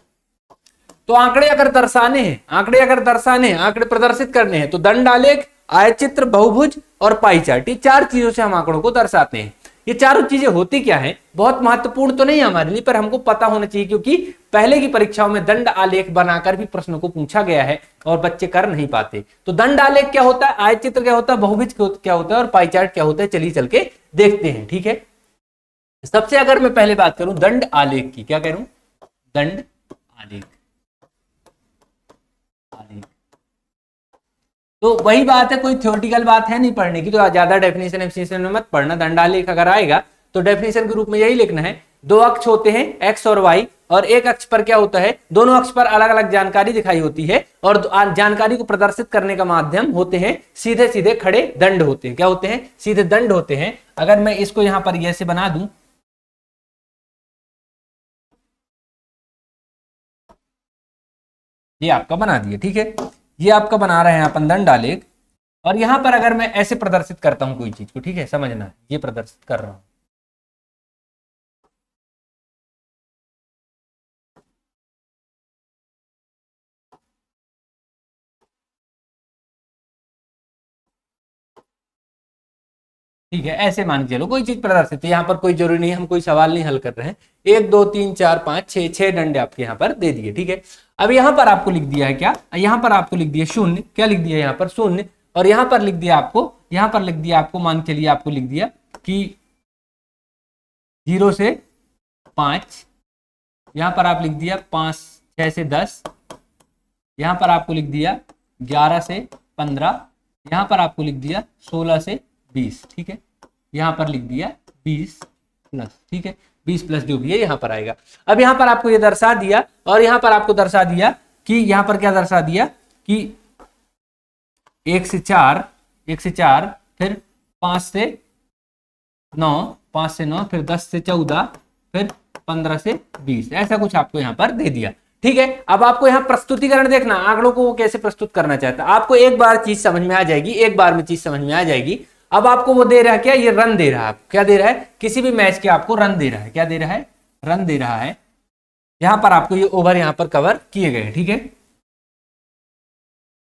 तो आंकड़े अगर दर्शाने हैं, आंकड़े अगर दर्शाने हैं, आंकड़े प्रदर्शित करने हैं, तो दंड आलेख, आयतचित्र, बहुभुज और पाई चार्ट, ये 4 चीजों से हम आंकड़ों को दर्शाते हैं। ये चारों चीजें होती क्या है, बहुत महत्वपूर्ण तो नहीं है हमारे लिए, पर हमको पता होना चाहिए, क्योंकि पहले की परीक्षाओं में दंड आलेख बनाकर भी प्रश्नों को पूछा गया है और बच्चे कर नहीं पाते। तो दंड आलेख क्या होता है, आयतचित्र क्या होता है, बहुभुज क्या होता है और पाई चार्ट क्या होता है, चलिए चल के देखते हैं, ठीक है। सबसे अगर मैं पहले बात करूं दंड आलेख की, क्या करूं, दंड आलेख। तो वही बात है, कोई थ्योरेटिकल बात है नहीं पढ़ने की, तो ज्यादा डेफिनेशन में मत पढ़ना। दंडालेख अगर आएगा तो डेफिनेशन के रूप में यही लिखना है, 2 अक्ष होते हैं एक्स और वाई, और एक अक्ष पर क्या होता है, दोनों अक्ष पर अलग अलग जानकारी दिखाई होती है, और जानकारी को प्रदर्शित करने का माध्यम होते हैं सीधे सीधे खड़े दंड होते हैं। क्या होते हैं, सीधे दंड होते हैं। अगर मैं इसको यहां पर ऐसे बना दूं, ये आपका बना दिया, ठीक है, ये आपका बना रहे हैं अपन दंड आलेख। और यहां पर अगर मैं ऐसे प्रदर्शित करता हूं कोई चीज को, ठीक है, समझना, ये प्रदर्शित कर रहा हूं, ठीक है, ऐसे मान के चलो कोई चीज प्रदर्शित है, यहाँ पर कोई जरूरी नहीं, हम कोई सवाल नहीं हल कर रहे हैं। 1 2 3 4 5 6 डंडे आपके यहाँ पर दे दिए, ठीक है। अब यहाँ पर आपको लिख दिया है क्या, यहाँ पर आपको लिख दिया 0, क्या लिख दिया यहाँ पर 0, और यहाँ पर लिख दिया आपको, यहाँ पर लिख दिया आपको, मान चलिए आपको लिख दिया कि 0 से 5, यहाँ पर आप लिख दिया 5 6 से 10, यहाँ पर आपको लिख दिया 11 से 15, यहाँ पर आपको लिख दिया 16 से 20, ठीक है, यहाँ पर लिख दिया 20 प्लस, ठीक है। 20 प्लस जो भी है यहाँ पर आएगा। अब यहाँ पर आपको ये दर्शा दिया और यहाँ पर आपको दर्शा दिया कि यहाँ पर क्या दर्शा दिया कि 1 से 4 फिर 5 से 9 फिर 10 से 14 फिर 15 से 20, ऐसा कुछ आपको यहाँ पर दे दिया। ठीक है, अब आपको यहाँ प्रस्तुतिकरण देखना, आंकड़ों को वो कैसे प्रस्तुत करना चाहता है। आपको एक बार चीज समझ में आ जाएगी, एक बार में चीज समझ में आ जाएगी। अब आपको वो दे रहा है क्या, ये रन दे रहा है, क्या दे रहा है, किसी भी मैच के आपको रन दे रहा है, क्या दे रहा है, रन दे रहा है। यहां पर आपको ये ओवर यहां पर कवर किए गए। ठीक है,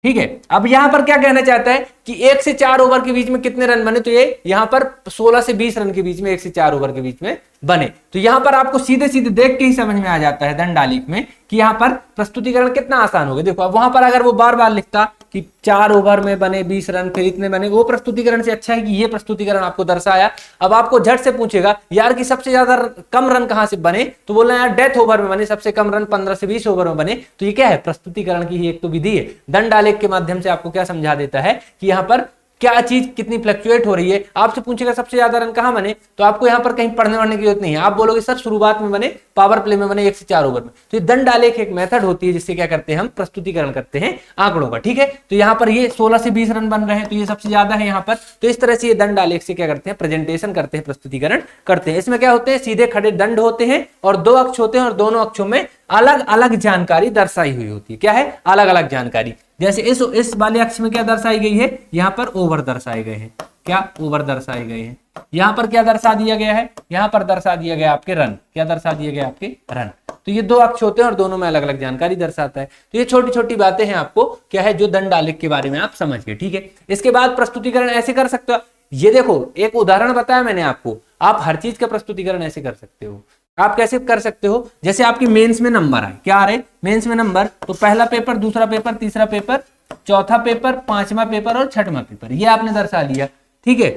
ठीक है। अब यहां पर क्या कहना चाहता है कि 1 से 4 ओवर के बीच में कितने रन बने, तो ये यहां पर 16 से 20 रन के बीच में 1 से 4 ओवर के बीच में बने। तो यहां पर आपको सीधे सीधे देख के ही समझ में आ जाता है दंडालेख में कि यहां पर प्रस्तुतिकरण कितना आसान हो गया। देखो अब वहां पर अगर वो बार बार लिखता कि 4 ओवर में बने 20 रन फिर इतने बने, वो प्रस्तुतिकरण से अच्छा है कि ये प्रस्तुतिकरण आपको दर्शाया। अब आपको झट से पूछेगा यार कि सबसे ज्यादा कम रन कहां से बने, तो बोलना यार डेथ ओवर में बने, सबसे कम रन 15 से 20 ओवर में बने। तो ये क्या है, प्रस्तुतिकरण की ही एक तो विधि है। दंडालेख के माध्यम से आपको क्या समझा देता है कि यहाँ पर क्या चीज कितनी फ्लक्चुएट हो रही है। आपसे पूछेगा सबसे ज्यादा रन कहां बने, तो आपको यहां पर कहीं पढ़ने वढ़ने की जरूरत नहीं है, आप बोलोगे सर शुरुआत में बने, पावर प्ले में बने 1 से 4 ओवर में। तो ये दंडालेख एक मेथड होती है जिससे क्या करते हैं हम प्रस्तुतिकरण करते हैं आंकड़ों का। ठीक है, तो यहाँ पर ये 16 से 20 रन बन रहे हैं, तो ये सबसे ज्यादा है यहाँ पर। तो इस तरह से ये दंडालेख से क्या करते हैं, प्रेजेंटेशन करते हैं, प्रस्तुतिकरण करते हैं। इसमें क्या होते हैं, सीधे खड़े दंड होते हैं और 2 अक्ष होते हैं और दोनों अक्षों में अलग अलग जानकारी दर्शाई हुई होती है। क्या है, अलग अलग जानकारी। जैसे इस वाले अक्ष में क्या दर्शाई गई है, यहाँ पर ओवर दर्शाए गए हैं, क्या ओवर दर्शाए गए हैं। यहाँ पर क्या दर्शा दिया गया है, यहाँ पर दर्शा दिया गया आपके रन, क्या दर्शा दिए गए आपके रन। तो ये 2 अक्ष होते हैं और दोनों में अलग अलग जानकारी दर्शाता है। तो ये छोटी छोटी बातें हैं आपको क्या है जो दंडालेख के बारे में आप समझ गए। ठीक है, इसके बाद प्रस्तुतिकरण ऐसे कर सकते हो। ये देखो एक उदाहरण बताया मैंने आपको, आप हर चीज का प्रस्तुतिकरण ऐसे कर सकते हो। आप कैसे कर सकते हो, जैसे आपके मेंस में नंबर आए, क्या आ रहे मेंस में नंबर, तो पहला पेपर, दूसरा पेपर, तीसरा पेपर, चौथा पेपर, 5वां पेपर और 6वां पेपर, ये आपने दर्शा लिया। ठीक है,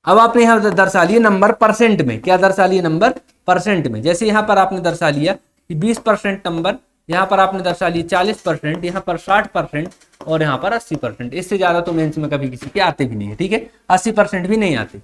अब आपने यहां दर्शा लिए नंबर परसेंट में, क्या दर्शा लिए नंबर परसेंट में। जैसे यहां पर आपने दर्शा लिया कि 20% नंबर, यहां पर आपने दर्शा लिए 40%, यहां पर 60% और यहां पर 80%। इससे ज्यादा तो मेंस में कभी किसी के आते भी नहीं है। ठीक है, 80% भी नहीं आते।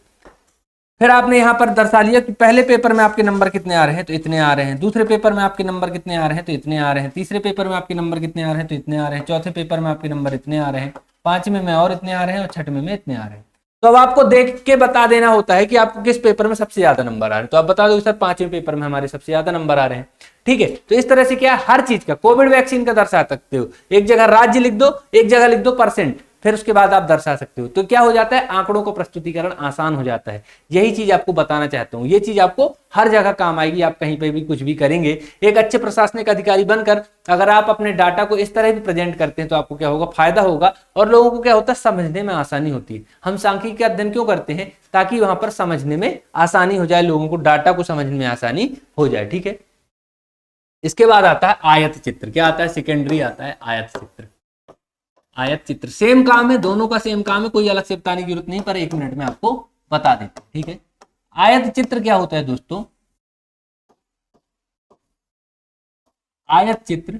फिर आपने यहां पर दर्शा लिया कि पहले पेपर में आपके नंबर कितने आ रहे हैं, तो इतने आ रहे हैं। दूसरे पेपर में आपके नंबर कितने आ रहे हैं, तो इतने आ रहे हैं। तीसरे पेपर में आपके नंबर कितने आ रहे हैं, तो इतने आ रहे हैं। चौथे पेपर में आपके नंबर इतने आ रहे हैं। 5वें में और इतने आ रहे हैं और 6वें में इतने आ रहे हैं। तो अब आपको देख के बता देना होता है कि आपको किस पेपर में सबसे ज्यादा नंबर आ रहे हैं। तो आप बता दो सर 5वें पेपर में हमारे सबसे ज्यादा नंबर आ रहे हैं। ठीक है, तो इस तरह से क्या हर चीज का, कोविड वैक्सीन का दर्शा सकते हो, एक जगह राज्य लिख दो, एक जगह लिख दो परसेंट, फिर उसके बाद आप दर्शा सकते हो। तो क्या हो जाता है, आंकड़ों को प्रस्तुतिकरण आसान हो जाता है। यही चीज आपको बताना चाहता हूं, ये चीज आपको हर जगह काम आएगी। आप कहीं पे भी कुछ भी करेंगे, एक अच्छे प्रशासनिक अधिकारी बनकर अगर आप अपने डाटा को इस तरह भी प्रेजेंट करते हैं तो आपको क्या होगा, फायदा होगा और लोगों को क्या होता है, समझने में आसानी होती है। हम सांख्यिकी का अध्ययन क्यों करते हैं, ताकि वहां पर समझने में आसानी हो जाए, लोगों को डाटा को समझने में आसानी हो जाए। ठीक है, इसके बाद आता है आयत चित्र। क्या आता है, सेकेंडरी आता है आयत चित्र। आयत चित्र सेम काम है, दोनों का सेम काम है, कोई अलग से बताने की जरूरत नहीं, पर 1 मिनट में आपको बता देते हैं। ठीक है, आयत चित्र क्या होता है दोस्तों, आयत चित्र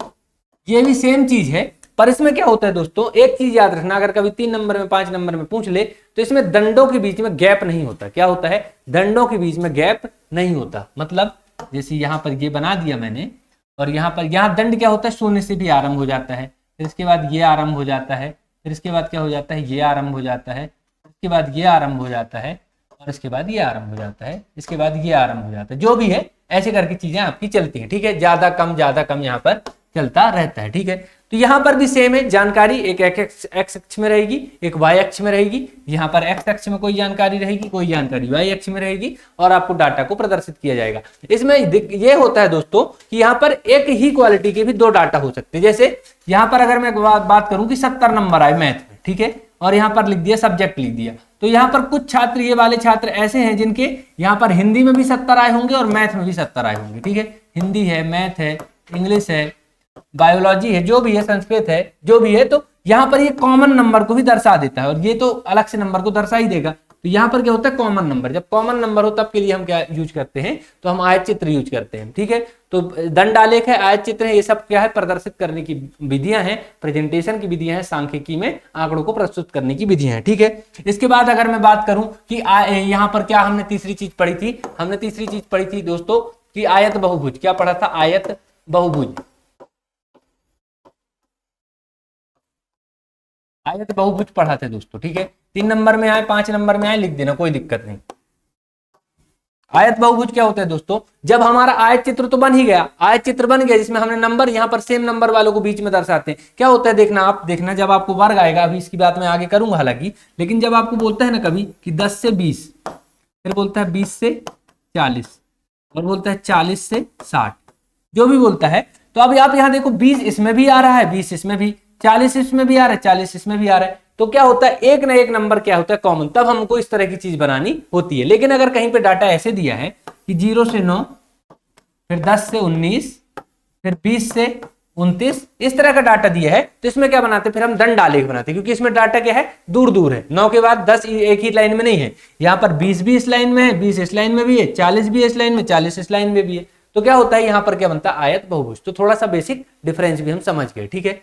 ये भी सेम चीज है, पर इसमें क्या होता है दोस्तों, एक चीज याद रखना, अगर कभी 3 नंबर में 5 नंबर में पूछ ले तो इसमें दंडों के बीच में गैप नहीं होता। क्या होता है, दंडों के बीच में गैप नहीं होता। मतलब जैसे यहां पर ये बना दिया मैंने, और यहां पर यहां दंड क्या होता है, 0 से भी आरंभ हो जाता है, फिर इसके बाद ये आरंभ हो जाता है, फिर इसके बाद क्या हो जाता है, ये आरंभ हो जाता है, इसके बाद ये आरंभ हो जाता है, और इसके बाद ये आरंभ हो जाता है, इसके बाद ये आरंभ हो जाता है। जो भी है ऐसे करके चीजें आपकी चलती हैं। ठीक है, ज्यादा कम यहाँ पर चलता रहता है। ठीक है, तो यहाँ पर भी सेम है, जानकारी एक एक्स अक्ष में रहेगी, एक वाई अक्ष में रहेगी। यहाँ पर एक्स अक्ष में कोई जानकारी रहेगी, कोई जानकारी वाई अक्ष में रहेगी, और आपको डाटा को प्रदर्शित किया जाएगा। इसमें ये होता है दोस्तों कि यहाँ पर एक ही क्वालिटी के भी 2 डाटा हो सकते हैं। जैसे यहाँ पर अगर मैं बात करूं कि 70 नंबर आए मैथ में, ठीक है, और यहाँ पर लिख दिया सब्जेक्ट लिख दिया, तो यहाँ पर कुछ छात्र, ये वाले छात्र ऐसे हैं जिनके यहाँ पर हिंदी में भी 70 आए होंगे और मैथ में भी 70 आए होंगे। ठीक है, हिंदी है, मैथ है, इंग्लिश है, बायोलॉजी है, जो भी है, संस्कृत है, जो भी है, तो यहाँ पर ये कॉमन नंबर को भी दर्शा देता है और ये तो अलग से नंबर को दर्शा ही देगा। तो यहाँ पर क्या होता है कॉमन नंबर, जब कॉमन नंबर हो तब के लिए हम क्या यूज करते हैं, तो हम आयत चित्र यूज करते हैं। ठीक है, तो दंड आलेख है, आयत चित्र है, ये सब क्या है प्रदर्शित करने की विधियां हैं, प्रेजेंटेशन की विधियां हैं, सांख्यिकी में आंकड़ों को प्रस्तुत करने की विधियां हैं। ठीक है, इसके बाद अगर मैं बात करूं कि यहाँ पर क्या हमने तीसरी चीज पढ़ी थी, हमने तीसरी चीज पढ़ी थी दोस्तों कि आयत बहुभुज। क्या पढ़ा था? आयत बहुभुज। आयत बहुभुज पढ़ा था दोस्तों। ठीक है, 3 नंबर में आए 5 नंबर में आए लिख देना, कोई दिक्कत नहीं। आयत बहुभुज क्या होता है दोस्तों? जब हमारा आयत चित्र तो बन ही गया, आयत चित्र बन गया जिसमें हमने नंबर यहाँ पर सेम नंबर वालों को बीच में दर्शाते हैं। क्या होता है देखना, आप देखना जब आपको वर्ग आएगा, अभी इसकी बात मैं आगे करूंगा हालांकि, लेकिन जब आपको बोलता है ना कभी कि 10 से 20, फिर बोलता है 20 से 40 और बोलता है 40 से 60, जो भी बोलता है, तो अभी आप यहाँ देखो 20 इसमें भी आ रहा है, 20 इसमें भी, 40 इसमें भी आ रहा है, 40 इसमें भी आ रहा है, तो क्या होता है एक ना एक नंबर क्या होता है कॉमन, तब हमको इस तरह की चीज बनानी होती है। लेकिन अगर कहीं पे डाटा ऐसे दिया है कि 0 से 9, फिर 10 से 19, फिर 20 से 29, इस तरह का डाटा दिया है, तो इसमें क्या बनाते हैं, फिर हम दंड आलेख बनाते हैं, क्योंकि इसमें डाटा क्या है दूर दूर है। 9 के बाद 10 एक ही लाइन में नहीं है, यहाँ पर 20 भी इस लाइन में है, 20 इस लाइन में भी है, 40 भी इस लाइन में, 40 इस लाइन में भी है, तो क्या होता है यहाँ पर क्या बनता है आयत बहुभुज। तो थोड़ा सा बेसिक डिफरेंस भी हम समझ गए। ठीक है,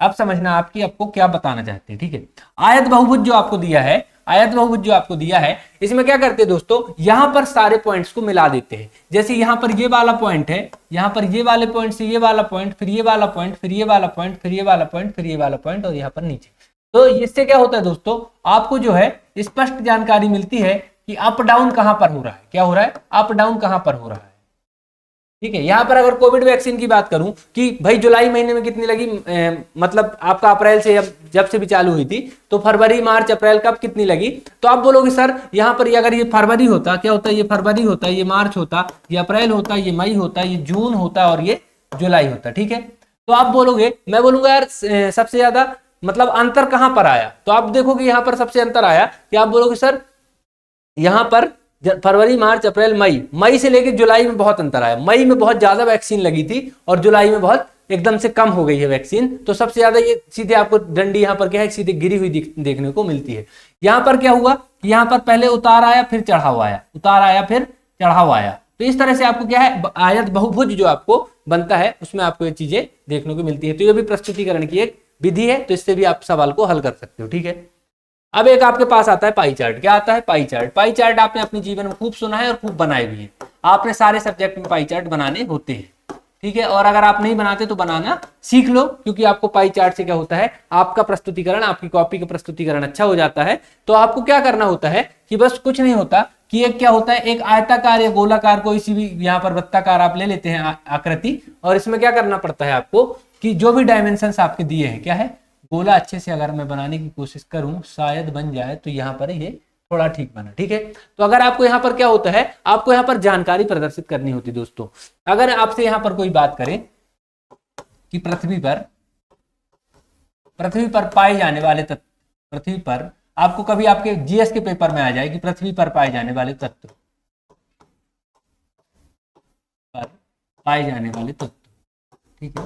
अब समझना आपकी आपको क्या बताना चाहते हैं। ठीक है, आयत बहुभुज जो आपको दिया है, आयत बहुभुज जो आपको दिया है, इसमें क्या करते हैं दोस्तों, यहां पर सारे पॉइंट्स को मिला देते हैं। जैसे यहां पर ये वाला पॉइंट है, यहां पर ये वाले पॉइंट से ये वाला पॉइंट, फिर ये वाला पॉइंट, फिर ये वाला पॉइंट, फिर ये वाला पॉइंट, फिर ये वाला पॉइंट, और यहाँ पर नीचे। तो इससे क्या होता है दोस्तों, आपको जो है स्पष्ट जानकारी मिलती है कि अप डाउन कहां पर हो रहा है, क्या हो रहा है, अप डाउन कहां पर हो रहा है। ठीक है, यहां पर अगर कोविड वैक्सीन की बात करूं कि भाई जुलाई महीने में कितनी लगी, मतलब आपका अप्रैल से जब से भी चालू हुई थी, तो फरवरी मार्च अप्रैल कब कितनी लगी, तो आप बोलोगे सर यहां पर अगर ये फरवरी होता, क्या होता है, ये फरवरी होता, ये मार्च होता, ये अप्रैल होता, ये मई होता, ये जून होता और ये जुलाई होता। ठीक है, तो आप बोलोगे, मैं बोलूंगा यार सबसे ज्यादा मतलब अंतर कहां पर आया, तो आप देखोगे यहां पर सबसे अंतर आया कि आप बोलोगे सर यहां पर फरवरी मार्च अप्रैल मई, मई से लेकर जुलाई में बहुत अंतर आया। मई में बहुत ज्यादा वैक्सीन लगी थी और जुलाई में बहुत एकदम से कम हो गई है वैक्सीन। तो सबसे ज्यादा ये सीधे आपको डंडी यहाँ पर क्या है, सीधे गिरी हुई देखने को मिलती है। यहाँ पर क्या हुआ कि यहाँ पर पहले उतार आया फिर चढ़ाव आया, उतार आया फिर चढ़ाव आया। तो इस तरह से आपको क्या है आयत बहुभुज जो आपको बनता है उसमें आपको ये चीजें देखने को मिलती है। तो ये भी प्रस्तुतिकरण की एक विधि है, तो इससे भी आप सवाल को हल कर सकते हो। ठीक है, अब एक आपके पास आता है पाई चार्ट। क्या आता है? Pie chart. पाई चार्ट आपने अपने जीवन में खूब सुना है और खूब बनाए भी हैं। आपने सारे सब्जेक्ट में पाई चार्ट बनाने होते हैं। ठीक है, और अगर आप नहीं बनाते तो बनाना सीख लो, क्योंकि आपको पाई चार्ट से क्या होता है, आपका प्रस्तुतिकरण, आपकी कॉपी का प्रस्तुतिकरण अच्छा हो जाता है। तो आपको क्या करना होता है कि बस कुछ नहीं होता कि एक क्या होता है, एक आयताकार या गोलाकार कोई सी भी यहाँ पर वृत्ताकार आप ले लेते हैं आकृति, और इसमें क्या करना पड़ता है आपको कि जो भी डायमेंशंस आपके दिए हैं, क्या है, गोला अच्छे से अगर मैं बनाने की कोशिश करूं शायद बन जाए, तो यहाँ पर ये थोड़ा ठीक बना। ठीक है, तो अगर आपको यहाँ पर क्या होता है, आपको यहाँ पर जानकारी प्रदर्शित करनी होती है दोस्तों। अगर आपसे यहाँ पर कोई बात करें कि पृथ्वी पर पाए जाने वाले तत्व, पृथ्वी पर आपको कभी आपके जीएस के पेपर में आ जाए कि पृथ्वी पर पाए जाने वाले तत्व, ठीक है,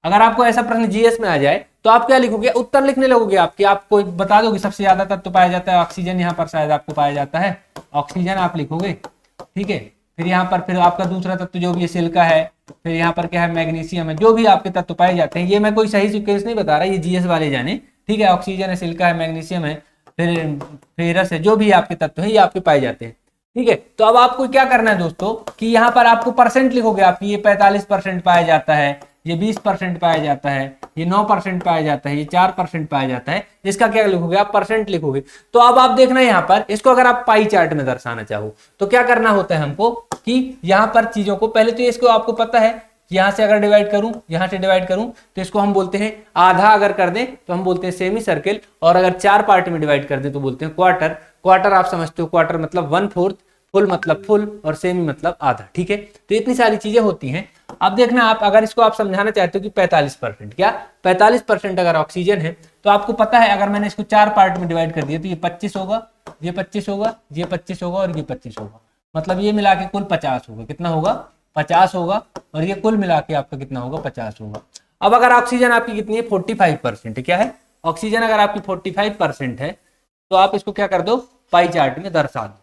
अगर आपको ऐसा प्रश्न जीएस में आ जाए तो आप क्या लिखोगे, उत्तर लिखने लगोगे आपकी, आपको बता दोगे सबसे ज्यादा तत्व पाया जाता है ऑक्सीजन, यहाँ पर शायद आपको पाया जाता है ऑक्सीजन, आप लिखोगे। ठीक है, फिर यहाँ पर फिर आपका दूसरा तत्व जो भी है सिलिका है, फिर यहाँ पर क्या है मैग्नीशियम है, जो भी आपके तत्व पाए जाते हैं, ये मैं कोई सही सीक्वेंस नहीं बता रहा, ये जीएस वाले जाने। ठीक है, ऑक्सीजन है, सिलिका है, मैग्नीशियम है, फिर फेरस है, जो भी आपके तत्व है ये आपके पाए जाते हैं। ठीक है, तो अब आपको क्या करना है दोस्तों कि यहाँ पर आपको परसेंट लिखोगे आपकी, ये 45% पाया जाता है, ये 20% पाया जाता है, ये 9% पाया जाता है, ये 4% पाया जाता है, इसका क्या लिखोगे आप, परसेंट लिखोगे। तो अब आप देखना यहाँ पर इसको अगर आप पाई चार्ट में दर्शाना चाहो तो क्या करना होता है हमको कि यहाँ पर चीजों को पहले तो इसको आपको पता है, यहाँ से अगर डिवाइड करूं, यहाँ से डिवाइड करूं तो इसको हम बोलते हैं आधा, अगर कर दें तो हम बोलते हैं सेमी सर्किल, और अगर 4 पार्ट में डिवाइड कर दें तो बोलते हैं क्वार्टर। क्वार्टर आप समझते हो, क्वार्टर मतलब 1/4, फुल मतलब फुल, और सेमी मतलब आधा। ठीक है, तो इतनी सारी चीजें होती हैं। अब देखना आप अगर इसको आप समझाना चाहते हो कि 45%, क्या 45% अगर ऑक्सीजन है तो आपको पता है अगर मैंने इसको 4 पार्ट में डिवाइड कर दिया तो ये 25 होगा, ये 25 होगा, ये 25 होगा और ये 25 होगा, मतलब ये मिला के कुल 50 होगा। कितना होगा? 50 होगा, और ये कुल मिला के आपका कितना होगा 50 होगा। अब अगर ऑक्सीजन आपकी कितनी है 45% है, क्या है ऑक्सीजन अगर आपकी 45% है तो आप इसको क्या कर दो पाई चार्ट में दर्शा दो,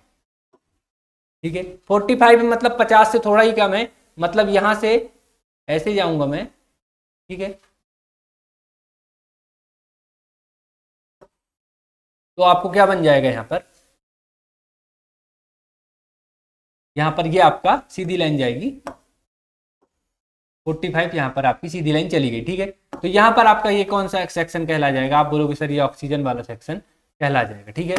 ठीक है। 45 मतलब 50 से थोड़ा ही कम है, मतलब यहां से ऐसे जाऊंगा मैं, ठीक है। तो आपको क्या बन जाएगा यहां पर ये आपका सीधी लाइन जाएगी 45, यहां पर आपकी सीधी लाइन चली गई, ठीक है। तो यहां पर आपका ये कौन सा सेक्शन कहला जाएगा, आप बोलोगे सर ये ऑक्सीजन वाला सेक्शन कहला जाएगा, ठीक है।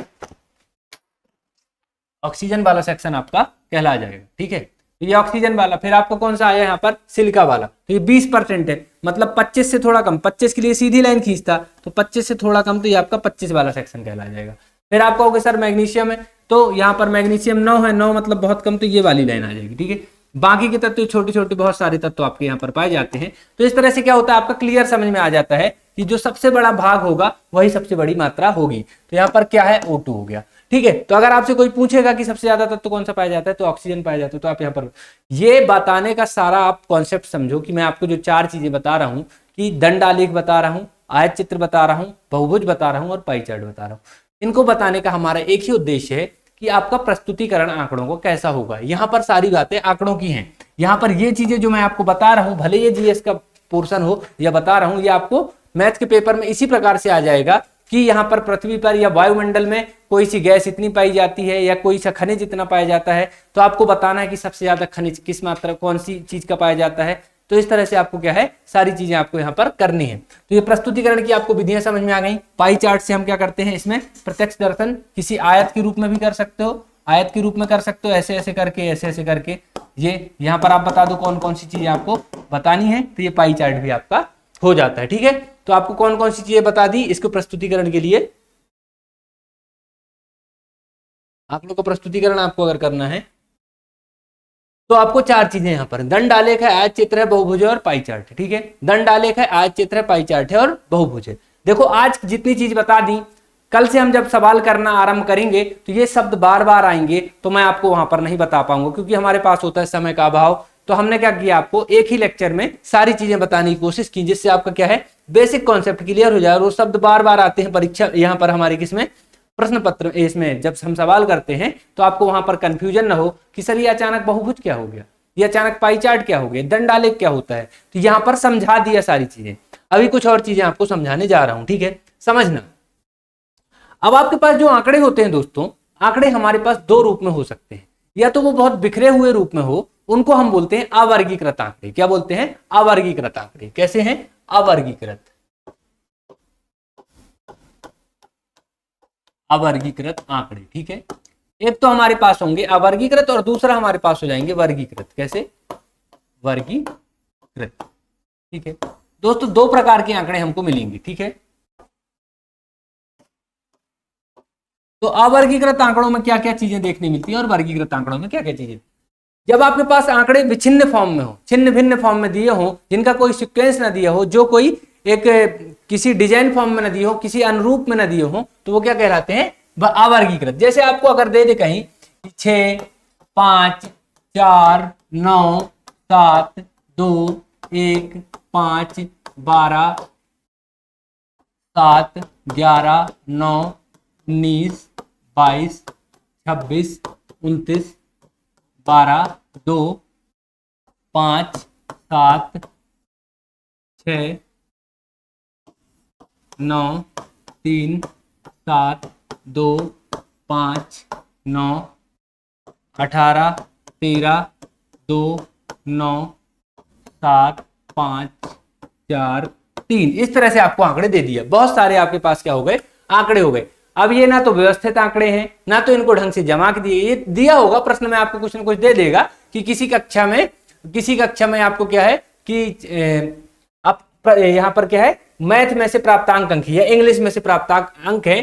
ऑक्सीजन वाला सेक्शन आपका कहला जाएगा, ठीक है। तो ये ऑक्सीजन वाला, फिर आपको कौन सा आया यहाँ पर सिलिका वाला, तो ये 20% है, मतलब 25 से थोड़ा कम, 25 के लिए सीधी लाइन खींचता तो 25 से थोड़ा कम, तो ये आपका 25 वाला सेक्शन कहला जाएगा। फिर आप कहोगे सर मैग्नीशियम है, तो यहाँ पर मैग्नीशियम 9 है, 9 मतलब बहुत कम, तो ये वाली लाइन आ जाएगी, ठीक है। बाकी के तत्व छोटे छोटे बहुत सारे तत्व आपके यहाँ पर पाए जाते हैं। तो इस तरह से क्या होता है आपका क्लियर समझ में आ जाता है कि जो सबसे बड़ा भाग होगा वही सबसे बड़ी मात्रा होगी। तो यहाँ पर क्या है O2 हो गया, ठीक है। तो अगर आपसे कोई पूछेगा कि सबसे ज्यादा तत्व कौन सा पाया जाता है तो ऑक्सीजन पाया जाता है, तो आप यहाँ पर ये बताने का सारा आप कॉन्सेप्ट समझो कि मैं आपको जो 4 चीजें बता रहा हूँ कि दंड आलेख बता रहा हूँ, आयत चित्र बता रहा हूँ, बहुभुज बता रहा हूँ और पाई चार्ट बता रहा हूँ, इनको बताने का हमारा एक ही उद्देश्य है कि आपका प्रस्तुतिकरण आंकड़ों को कैसा होगा। यहाँ पर सारी बातें आंकड़ों की हैं। यहाँ पर ये चीजें जो मैं आपको बता रहा हूँ, भले ये जीएस का पोर्शन हो या बता रहा हूँ, ये आपको मैथ के पेपर में इसी प्रकार से आ जाएगा कि यहाँ पर पृथ्वी पर या वायुमंडल में कोई सी गैस इतनी पाई जाती है या कोई सा खनिज इतना पाया जाता है, तो आपको बताना है कि सबसे ज्यादा खनिज किस मात्रा कौन सी चीज का पाया जाता है। तो इस तरह से आपको क्या है सारी चीजें आपको यहाँ पर करनी है। तो ये प्रस्तुतिकरण की आपको विधियां समझ में आ गई। पाई चार्ट से हम क्या करते हैं, इसमें प्रत्यक्ष दर्शन किसी आयत के रूप में भी कर सकते हो, आयत के रूप में कर सकते हो, ऐसे ऐसे करके ऐसे ऐसे करके। ये यहाँ पर आप बता दो कौन कौन सी चीजें आपको बतानी है, तो ये पाई चार्ट भी आपका हो जाता है, ठीक है। तो आपको कौन कौन सी चीजें बता दी इसको प्रस्तुतिकरण के लिए। आप लोग को प्रस्तुतिकरण आपको अगर करना है तो आपको 4 चीजें यहाँ पर, दंड आलेख है, आयत चित्र है, बहुभुज है और पाई चार्ट है, ठीक है। दंड आलेख है, आयत चित्र है, पाई चार्ट है और बहुभुज है। देखो आज जितनी चीज बता दी, कल से हम जब सवाल करना आरंभ करेंगे तो ये शब्द बार बार आएंगे, तो मैं आपको वहां पर नहीं बता पाऊंगा क्योंकि हमारे पास होता है समय का अभाव। तो हमने क्या किया, आपको एक ही लेक्चर में सारी चीजें बताने की कोशिश की, जिससे आपका क्या है बेसिक कॉन्सेप्ट क्लियर हो जाए। और वो शब्द बार बार आते हैं परीक्षा यहाँ पर हमारे किसमें प्रश्न पत्र, इसमें जब हम सवाल करते हैं तो आपको वहां पर कंफ्यूजन ना हो कि सर ये अचानक बहुभुज क्या हो गया, ये अचानक पाई चार्ट क्या हो गया, दंड आलेख क्या होता है। तो यहाँ पर समझा दिया सारी चीजें। अभी कुछ और चीजें आपको समझाने जा रहा हूं, ठीक है, समझना। अब आपके पास जो आंकड़े होते हैं दोस्तों, आंकड़े हमारे पास 2 रूप में हो सकते हैं, या तो वो बहुत बिखरे हुए रूप में हो, उनको हम बोलते हैं अवर्गीकृत आंकड़े। क्या बोलते हैं, अवर्गीकृत आंकड़े। कैसे हैं, अवर्गीकृत, अवर्गीकृत आंकड़े, ठीक है। एक तो हमारे पास होंगे अवर्गीकृत और दूसरा हमारे पास हो जाएंगे वर्गीकृत। कैसे, वर्गीकृत, ठीक है दोस्तों। 2 प्रकार के आंकड़े हमको मिलेंगे, ठीक है। तो अवर्गीकृत आंकड़ों में क्या क्या चीजें देखने मिलती है और वर्गीकृत आंकड़ों में क्या क्या चीजें। जब आपके पास आंकड़े विच्छिन्न फॉर्म में हो, छिन्न भिन्न फॉर्म में दिए हो, जिनका कोई सीक्वेंस ना दिया हो, जो कोई एक किसी डिजाइन फॉर्म में ना दिए हो, किसी अनुरूप में ना दिए हो, तो वो क्या कहलाते हैं, अवर्गीकृत। जैसे आपको अगर दे दे कहीं 6 5 4 9 7 2 1 5 12 7 11 9 19 22 26 29 12 2 5 7 6 9 3 7 2 5 9 18 13 2 9 7 5 4 3। इस तरह से आपको आंकड़े दे दिया। बहुत सारे आपके पास क्या हो गए, आंकड़े हो गए। अब ये ना तो व्यवस्थित आंकड़े हैं, ना तो इनको ढंग से जमा के दिए। ये दिया होगा प्रश्न में आपको कुछ ना कुछ दे देगा कि किसी कक्षा में आपको क्या है कि आप यहाँ पर क्या है, मैथ में से प्राप्तांक अंक है या इंग्लिश में से प्राप्तांक अंक है।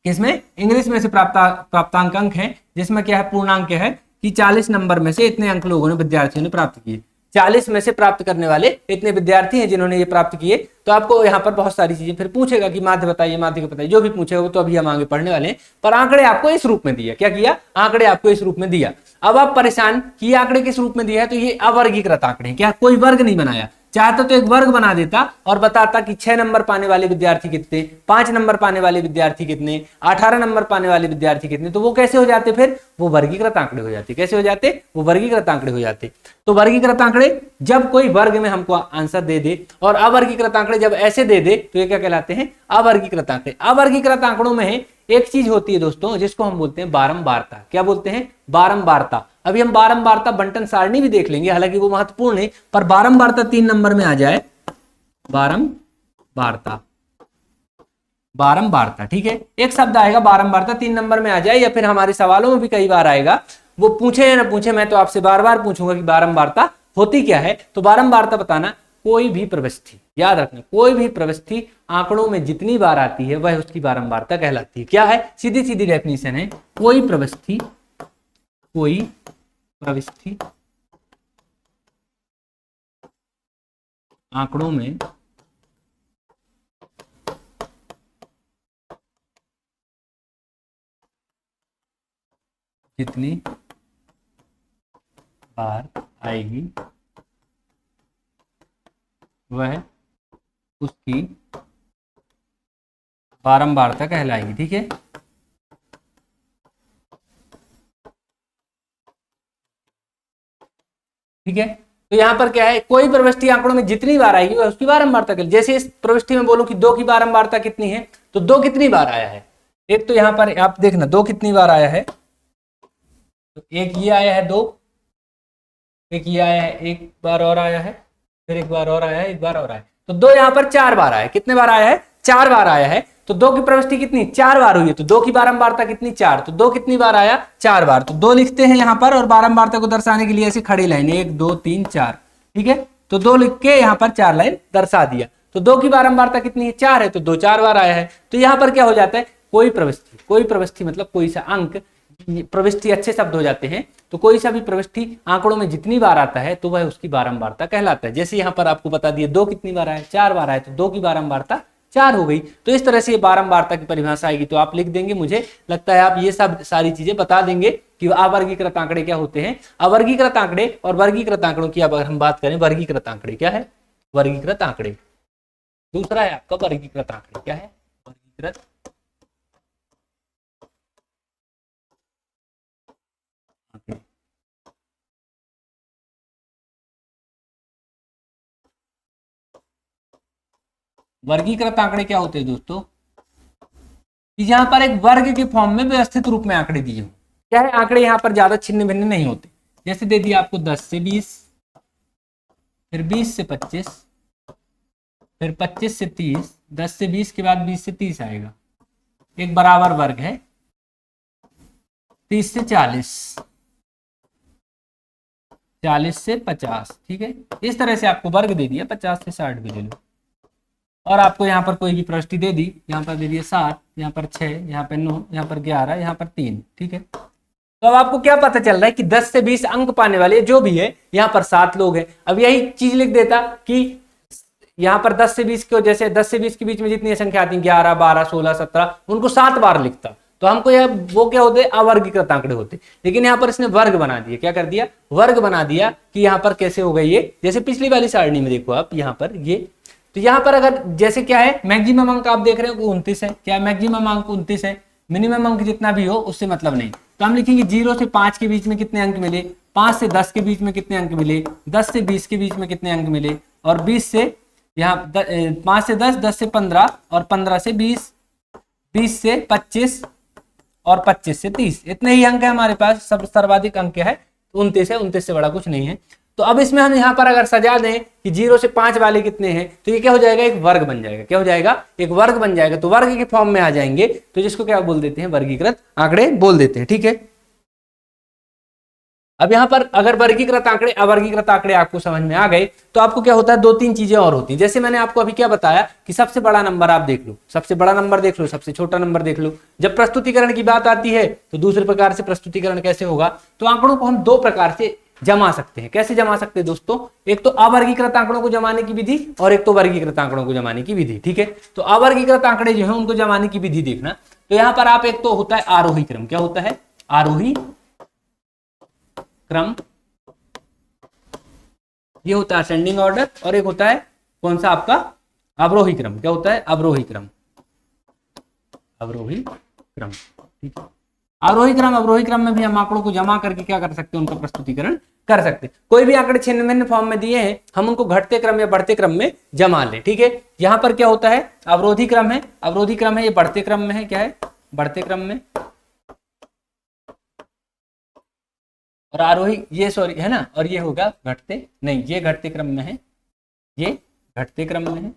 किसमें, इंग्लिश में से प्राप्तांक अंक है, जिसमें क्या है पूर्णांक क्या है कि 40 नंबर में से इतने अंक लोगों ने, विद्यार्थियों ने प्राप्त किए। 40 में से प्राप्त करने वाले इतने विद्यार्थी हैं जिन्होंने ये प्राप्त किए। तो आपको यहाँ पर बहुत सारी चीजें फिर पूछेगा कि माध्य बताइए, माध्य को बताइए, जो भी पूछेगा वो तो अभी हम आगे पढ़ने वाले हैं। पर आंकड़े आपको इस रूप में दिया, क्या किया, आंकड़े आपको इस रूप में दिया। अब आप परेशान कि ये आंकड़े किस रूप में दिया है, तो ये अवर्गीकृत आंकड़े, क्या कोई वर्ग नहीं बनाया। चाहता तो एक वर्ग बना देता और बताता कि 6 नंबर पाने वाले विद्यार्थी कितने, 5 नंबर पाने वाले विद्यार्थी कितने, 18 नंबर पाने वाले विद्यार्थी कितने, तो वो कैसे हो जाते, फिर वो वर्गीकृत आंकड़े हो जाते। कैसे हो जाते, वो वर्गीकृत आंकड़े हो जाते। तो वर्गीकृत आंकड़े जब कोई वर्ग में हमको आंसर दे दे और अवर्गीकृत आंकड़े जब ऐसे दे दे तो ये क्या कहलाते हैं, अवर्गीकृत आंकड़े। अवर्गीकृत आंकड़ों में एक चीज होती है दोस्तों जिसको हम बोलते हैं बारंबारता। क्या बोलते हैं, बारंबारता। अभी हम बारंबारता बंटन सारणी भी देख लेंगे, हालांकि वो महत्वपूर्ण है, पर बारंबारता 3 नंबर में आ जाए, बारंबारता, बारंबारता, ठीक है। एक शब्द आएगा बारंबारता 3 नंबर में आ जाए, या फिर हमारे सवालों में भी कई बार आएगा। वो पूछे या ना पूछे, मैं तो आपसे बार बार पूछूंगा कि बारंबारता होती क्या है। तो बारंबारता बताना, कोई भी प्रविष्टि, याद रखना, कोई भी प्रविष्टि आंकड़ों में जितनी बार आती है वह उसकी बारंबारता कहलाती है। क्या है, सीधी सीधी डेफिनेशन है, कोई प्रविष्टि, कोई प्रविष्टि आंकड़ों में जितनी बार आएगी वह उसकी बारंबारता कहलाएगी। ठीक है, ठीक है। तो यहां पर क्या है, कोई प्रविष्टि आंकड़ों में जितनी बार आएगी वह उसकी बारंबारता कहलाएगी। जैसे इस प्रविष्टि में बोलूं कि 2 की बारंबारता कितनी है, तो 2 कितनी बार आया है, एक तो यहां पर आप देखना 2 कितनी बार आया है, तो एक ये आया है 2, एक ये आया है, एक बार और आया है, फिर एक बार और आया है, एक बार और आया है, तो 2 यहां पर 4 बार आया है। कितने बार आया है, 4 बार आया है। तो 2 की प्रविष्टि कितनी, 4 बार हुई है, तो 2 की बारंबारता कितनी, 4। तो 2 कितनी बार आया, 4 बार। तो 2 लिखते हैं यहां पर, और बारंबारता को दर्शाने के लिए ऐसे खड़ी लाइन 1 2 3 4, ठीक है। तो 2 लिख के यहां पर 4 लाइन दर्शा दिया। तो 2 की बारंबारता कितनी है, 4 है, तो 2 4 बार आया है। तो यहां पर क्या हो जाता है, कोई प्रविष्टि, कोई प्रविष्टि मतलब कोई सा अंक, प्रविष्टि अच्छे शब्द हो जाते हैं। तो कोई सा भी प्रविष्टि आंकड़ों में जितनी बार आता है तो वह उसकी बारंबारता कहलाता है। जैसे यहाँ पर आपको बता दिया 2 कितनी बार आया, 4 बार आया, तो 2 की बारंबारता 4 हो गई। तो इस तरह से ये बारंबारता की परिभाषा आएगी। तो आप लिख देंगे, मुझे लगता है आप ये सब सारी चीजें बता देंगे कि अवर्गीकृत आंकड़े क्या होते हैं। अवर्गीकृत आंकड़े और वर्गीकृत आंकड़ों की अगर हम बात करें, वर्गीकृत आंकड़े क्या है, वर्गीकृत आंकड़े, दूसरा है आपका वर्गीकृत आंकड़े, क्या है, वर्गीकृत आंकड़े। वर्गीकृत आंकड़े क्या होते हैं दोस्तों, कि जहां पर एक वर्ग के फॉर्म में व्यवस्थित रूप में आंकड़े दिए हों। क्या है, आंकड़े यहां पर ज्यादा छिन्न भिन्न नहीं होते। जैसे दे दिया आपको 10 से 20, फिर 20 से 25, फिर 25 से 30, 10 से 20 के बाद 20 से 30 आएगा, एक बराबर वर्ग है, 30 से 40, 40 से 50, ठीक है। इस तरह से आपको वर्ग दे दिया, 50 से 60 भी ले लो। और आपको यहाँ पर कोई भी प्रविष्टि दे दी, यहाँ पर दे दिया 7, यहाँ पर 6, यहाँ पर 9, यहाँ पर 11, यहाँ पर 3, ठीक है। तो अब आपको क्या पता चल रहा है कि 10 से 20 अंक पाने वाले जो भी है, यहाँ पर 7 लोग हैं। अब यही चीज लिख देता कि यहाँ पर 10 से 20 को, जैसे 10 से 20 के बीच में जितनी संख्या आती है 11 12 16 17, उनको 7 बार लिखता, तो हमको यह वो क्या होते, अवर्गीकृत आंकड़े होते। लेकिन यहाँ पर इसने वर्ग बना दिया, क्या कर दिया, वर्ग बना दिया। कि यहाँ पर कैसे हो गई ये, जैसे पिछली वाली सारणी में देखो आप, यहाँ पर ये, तो यहाँ पर अगर जैसे क्या है, मैक्सिमम अंक आप देख रहे हो 29 है, क्या मैक्सिमम अंक 29 है, मिनिमम अंक जितना भी हो उससे मतलब नहीं। तो हम लिखेंगे 0 से 5 के बीच में कितने अंक मिले, 5 से 10 के बीच में कितने अंक मिले, 10 से 20 के बीच में कितने अंक मिले, और 20 से यहाँ 5 से 10, 10 से 15, और 15 से 20, 20 से 25, और 25 से 30, इतने ही अंक है हमारे पास। सब सर्वाधिक अंक है 29 है, 29 से बड़ा कुछ नहीं है। तो अब इसमें हम यहाँ पर अगर सजा दें कि 0 से 5 वाले कितने हैं, तो ये क्या हो जाएगा, एक वर्ग बन जाएगा। क्या हो जाएगा, एक वर्ग बन जाएगा। तो वर्ग के फॉर्म में आ जाएंगे, तो जिसको क्या बोल देते हैं, वर्गीकृत आंकड़े बोल देते हैं। ठीक है, अब यहाँ पर अगर वर्गीकृत आंकड़े अवर्गीकृत आंकड़े आपको समझ में आ गए, तो आपको क्या होता है, 2-3 चीजें और होती हैं। जैसे मैंने आपको अभी क्या बताया कि सबसे बड़ा नंबर आप देख लो, सबसे बड़ा नंबर देख लो, सबसे छोटा नंबर देख लो। जब प्रस्तुतिकरण की बात आती है तो दूसरे प्रकार से प्रस्तुतिकरण कैसे होगा, तो आंकड़ों को हम 2 प्रकार से जमा सकते हैं। कैसे जमा सकते हैं दोस्तों? एक तो अवर्गीकृत आंकड़ों को जमाने की विधि और एक तो वर्गीकृत आंकड़ों को जमाने की विधि। ठीक है, तो अवर्गीकृत आंकड़े जो है उनको जमाने की विधि देखना। तो यहां पर आप, एक तो होता है आरोही क्रम। क्या होता है? आरोही क्रम, ये होता है असेंडिंग ऑर्डर। और एक होता है कौन सा आपका? अवरोही क्रम। क्या होता है? अवरोही क्रम। अवरोही क्रम, ठीक है। अवरोही क्रम में भी हम आंकड़ों को जमा करके क्या कर सकते हैं? उनका प्रस्तुतिकरण कर सकते हैं। कोई भी आंकड़े छिन्न फॉर्म में दिए हैं, हम उनको घटते क्रम या बढ़ते क्रम में जमा लें। ठीक है, यहां पर क्या होता है? अवरोधी क्रम है, अवरोधी क्रम है, ये बढ़ते क्रम में है। क्या है? बढ़ते क्रम में। और आरोही, ये सॉरी है ना, और ये होगा घटते, नहीं ये घटते क्रम में है, ये घटते क्रम में है,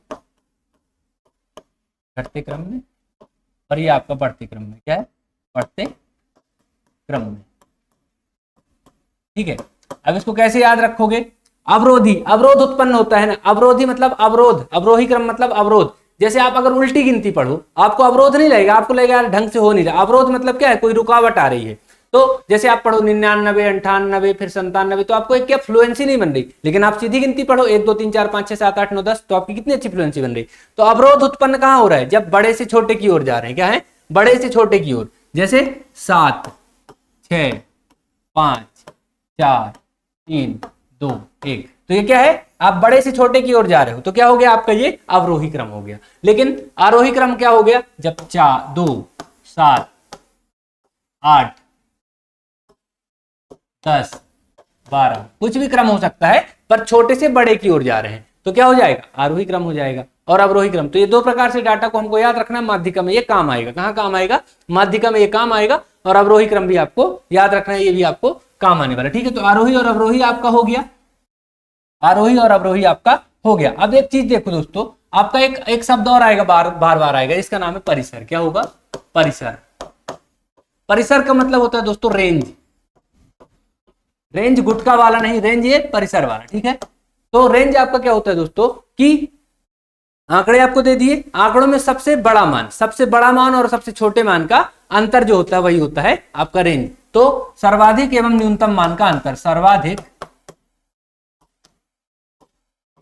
घटते क्रम में। और ये आपका बढ़ते क्रम में। क्या है? बढ़ते क्रम में। ठीक है, अब इसको कैसे याद रखोगे? अवरोधी, अवरोध उत्पन्न होता है ना, अवरोधी मतलब अवरोध, अवरोही क्रम मतलब अवरोध। जैसे आप अगर उल्टी गिनती पढ़ो, आपको अवरोध नहीं लगेगा, आपको लगेगा यार ढंग से हो नहीं रहा। अवरोध मतलब क्या है? कोई रुकावट आ रही है। तो जैसे आप पढ़ो 99, 98, फिर 97, तो आपको एक क्या फ्लुएंसी नहीं बन रही। लेकिन आप सीधी गिनती पढ़ो 1 2 3 4 5 6 7 8 9 10, तो आपकी कितनी अच्छी फ्लुएंसी बन रही। तो अवरोध उत्पन्न कहां हो रहा है? जब बड़े से छोटे की ओर जा रहे हैं। क्या है? बड़े से छोटे की ओर। जैसे 7 6 5 4 3 2 1, तो ये क्या है? आप बड़े से छोटे की ओर जा रहे हो, तो क्या हो गया आपका? ये अवरोही क्रम हो गया। लेकिन आरोही क्रम क्या हो गया? जब 4 2 7 8 10 12, कुछ भी क्रम हो सकता है, पर छोटे से बड़े की ओर जा रहे हैं, तो क्या हो जाएगा? आरोही क्रम हो जाएगा। और अवरोही क्रम, तो ये दो प्रकार से डाटा को हमको याद रखना है। माध्यिका में ये काम आएगा। कहां काम आएगा? माध्यिका में ये काम आएगा। और अवरोही क्रम भी आपको याद रखना है, ये भी आपको काम आने वाला। ठीक है, तो आरोही और अवरोही आपका हो गया, आरोही और अवरोही आपका हो गया। अब एक चीज देखो दोस्तों, आपका एक शब्द और आएगा, बार बार आएगा, इसका नाम है परिसर। क्या होगा? परिसर। परिसर का मतलब होता है दोस्तों रेंज। रेंज गुटका वाला नहीं, रेंज ये परिसर वाला। ठीक है, तो रेंज आपका क्या होता है दोस्तों कि आंकड़े आपको दे दिए, आंकड़ों में सबसे बड़ा मान और सबसे छोटे मान का अंतर जो होता है वही होता है आपका रेंज। तो सर्वाधिक एवं न्यूनतम मान का अंतर, सर्वाधिक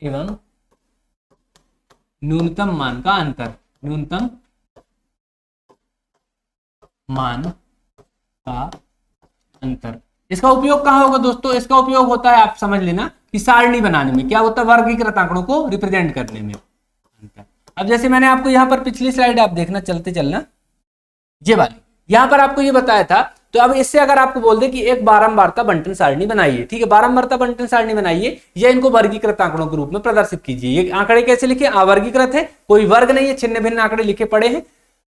एवं न्यूनतम मान का अंतर, न्यूनतम मान का अंतर। इसका उपयोग कहां होगा दोस्तों? इसका उपयोग होता है, आप समझ लेना, कि सारणी बनाने में। क्या होता है? वर्गीकृत आंकड़ों को रिप्रेजेंट करने में। अब जैसे मैंने आपको यहां पर पिछली स्लाइड आप देखना, चलते चलना, ये वाली, यहां पर आपको ये बताया था। तो अब इससे अगर आपको बोल दे कि एक बारंबारता बंटन सारणी बनाइए, ठीक है, बारंबारता बंटन सारणी बनाइए, या इनको वर्गीकृत आंकड़ों के रूप में प्रदर्शित कीजिए। ये आंकड़े कैसे लिखे? अवर्गीकृत है, कोई वर्ग नहीं है, छिन्न भिन्न आंकड़े लिखे पड़े हैं।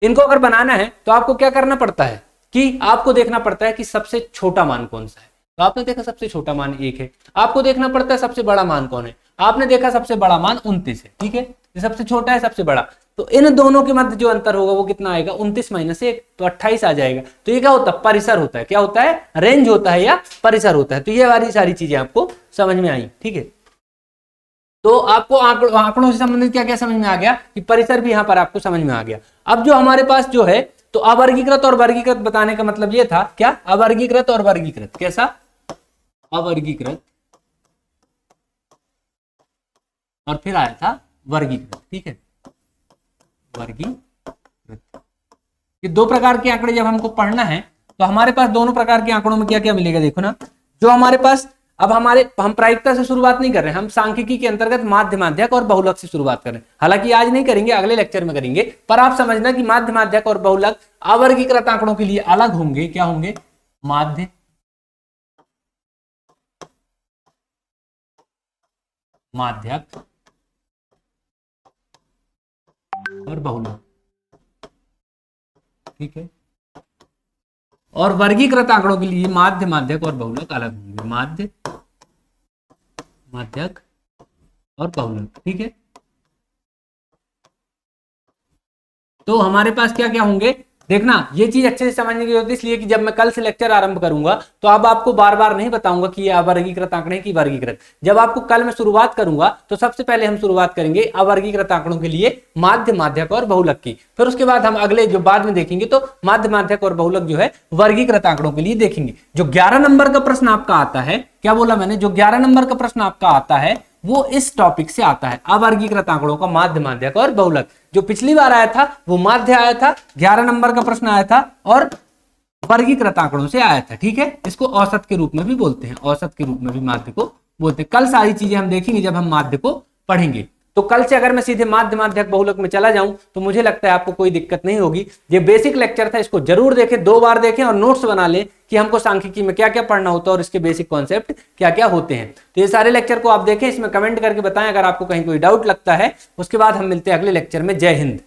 इनको अगर बनाना है तो आपको क्या करना पड़ता है कि आपको देखना पड़ता है कि सबसे छोटा मान कौन सा है। तो आपने देखा सबसे छोटा मान 1 है। आपको देखना पड़ता है सबसे बड़ा मान कौन है। आपने देखा सबसे बड़ा मान 29 है। ठीक है, ये सबसे छोटा है, सबसे बड़ा। तो इन दोनों के मध्य जो अंतर होगा वो कितना आएगा? 29 - 1, तो 28 आ जाएगा। तो ये क्या होता है? परिसर होता है। क्या होता है? रेंज होता है या परिसर होता है। तो ये वाली सारी चीजें आपको समझ में आई। ठीक है, तो आपको आंकड़ों से संबंधित क्या क्या समझ में आ गया कि परिसर भी यहां पर आपको समझ में आ गया। अब जो हमारे पास जो है, तो अवर्गीकृत और वर्गीकृत बताने का मतलब ये था, क्या? अवर्गीकृत और वर्गीकृत। कैसा? अवर्गीकृत और फिर आया था वर्गीकृत। ठीक है, वर्गीकृत। ये दो प्रकार के आंकड़े जब हमको पढ़ना है, तो हमारे पास दोनों प्रकार के आंकड़ों में क्या क्या मिलेगा? देखो ना, जो हमारे पास अब हम प्रायिकता से शुरुआत नहीं कर रहे हैं, हम सांख्यिकी के अंतर्गत माध्य, माध्यक और बहुलक से शुरुआत कर रहे हैं। हालांकि आज नहीं करेंगे, अगले लेक्चर में करेंगे, पर आप समझना कि माध्य, माध्यक और बहुलक अवर्गीकृत आंकड़ों के लिए अलग होंगे। क्या होंगे? माध्य, माध्यक और बहुलक। ठीक है, और वर्गीकृत आंकड़ों के लिए माध्य, माध्यक और बहुलक अलग होंगे। माध्य, माध्यक और बहुलक। ठीक है, तो हमारे पास क्या क्या होंगे? देखना ये चीज अच्छे से समझने की जरूरत है, इसलिए कि जब मैं कल से लेक्चर आरंभ करूंगा तो अब आपको बार बार नहीं बताऊंगा कि ये अवर्गीकृत आंकड़े की वर्गीकृत। जब आपको कल मैं शुरुआत करूंगा तो सबसे पहले हम शुरुआत करेंगे अवर्गीकृत आंकड़ों के लिए माध्य, माध्यक और बहुलक की। फिर उसके बाद हम अगले जो बाद में देखेंगे तो माध्य, माध्यक और बहुलक जो है वर्गीकृत आंकड़ों के लिए देखेंगे। जो 11 नंबर का प्रश्न आपका आता है, क्या बोला मैंने, जो 11 नंबर का प्रश्न आपका आता है वो इस टॉपिक से आता है, अवर्गीकृत आंकड़ों का माध्य, माध्यक और बहुलक। जो पिछली बार आया था वो माध्य आया था, 11 नंबर का प्रश्न आया था, और वर्गीकृत आंकड़ों से आया था। ठीक है, इसको औसत के रूप में भी बोलते हैं, औसत के रूप में भी माध्य को बोलते हैं। कल सारी चीजें हम देखेंगे जब हम माध्य को पढ़ेंगे। तो कल से अगर मैं सीधे माध्य, माध्यक, बहुलक में चला जाऊं तो मुझे लगता है आपको कोई दिक्कत नहीं होगी। ये बेसिक लेक्चर था, इसको जरूर देखें, 2 बार देखें और नोट्स बना लें कि हमको सांख्यिकी में क्या क्या पढ़ना होता है और इसके बेसिक कॉन्सेप्ट क्या क्या होते हैं। तो ये सारे लेक्चर को आप देखें, इसमें कमेंट करके बताएं अगर आपको कहीं कोई डाउट लगता है। उसके बाद हम मिलते हैं अगले लेक्चर में। जय हिंद।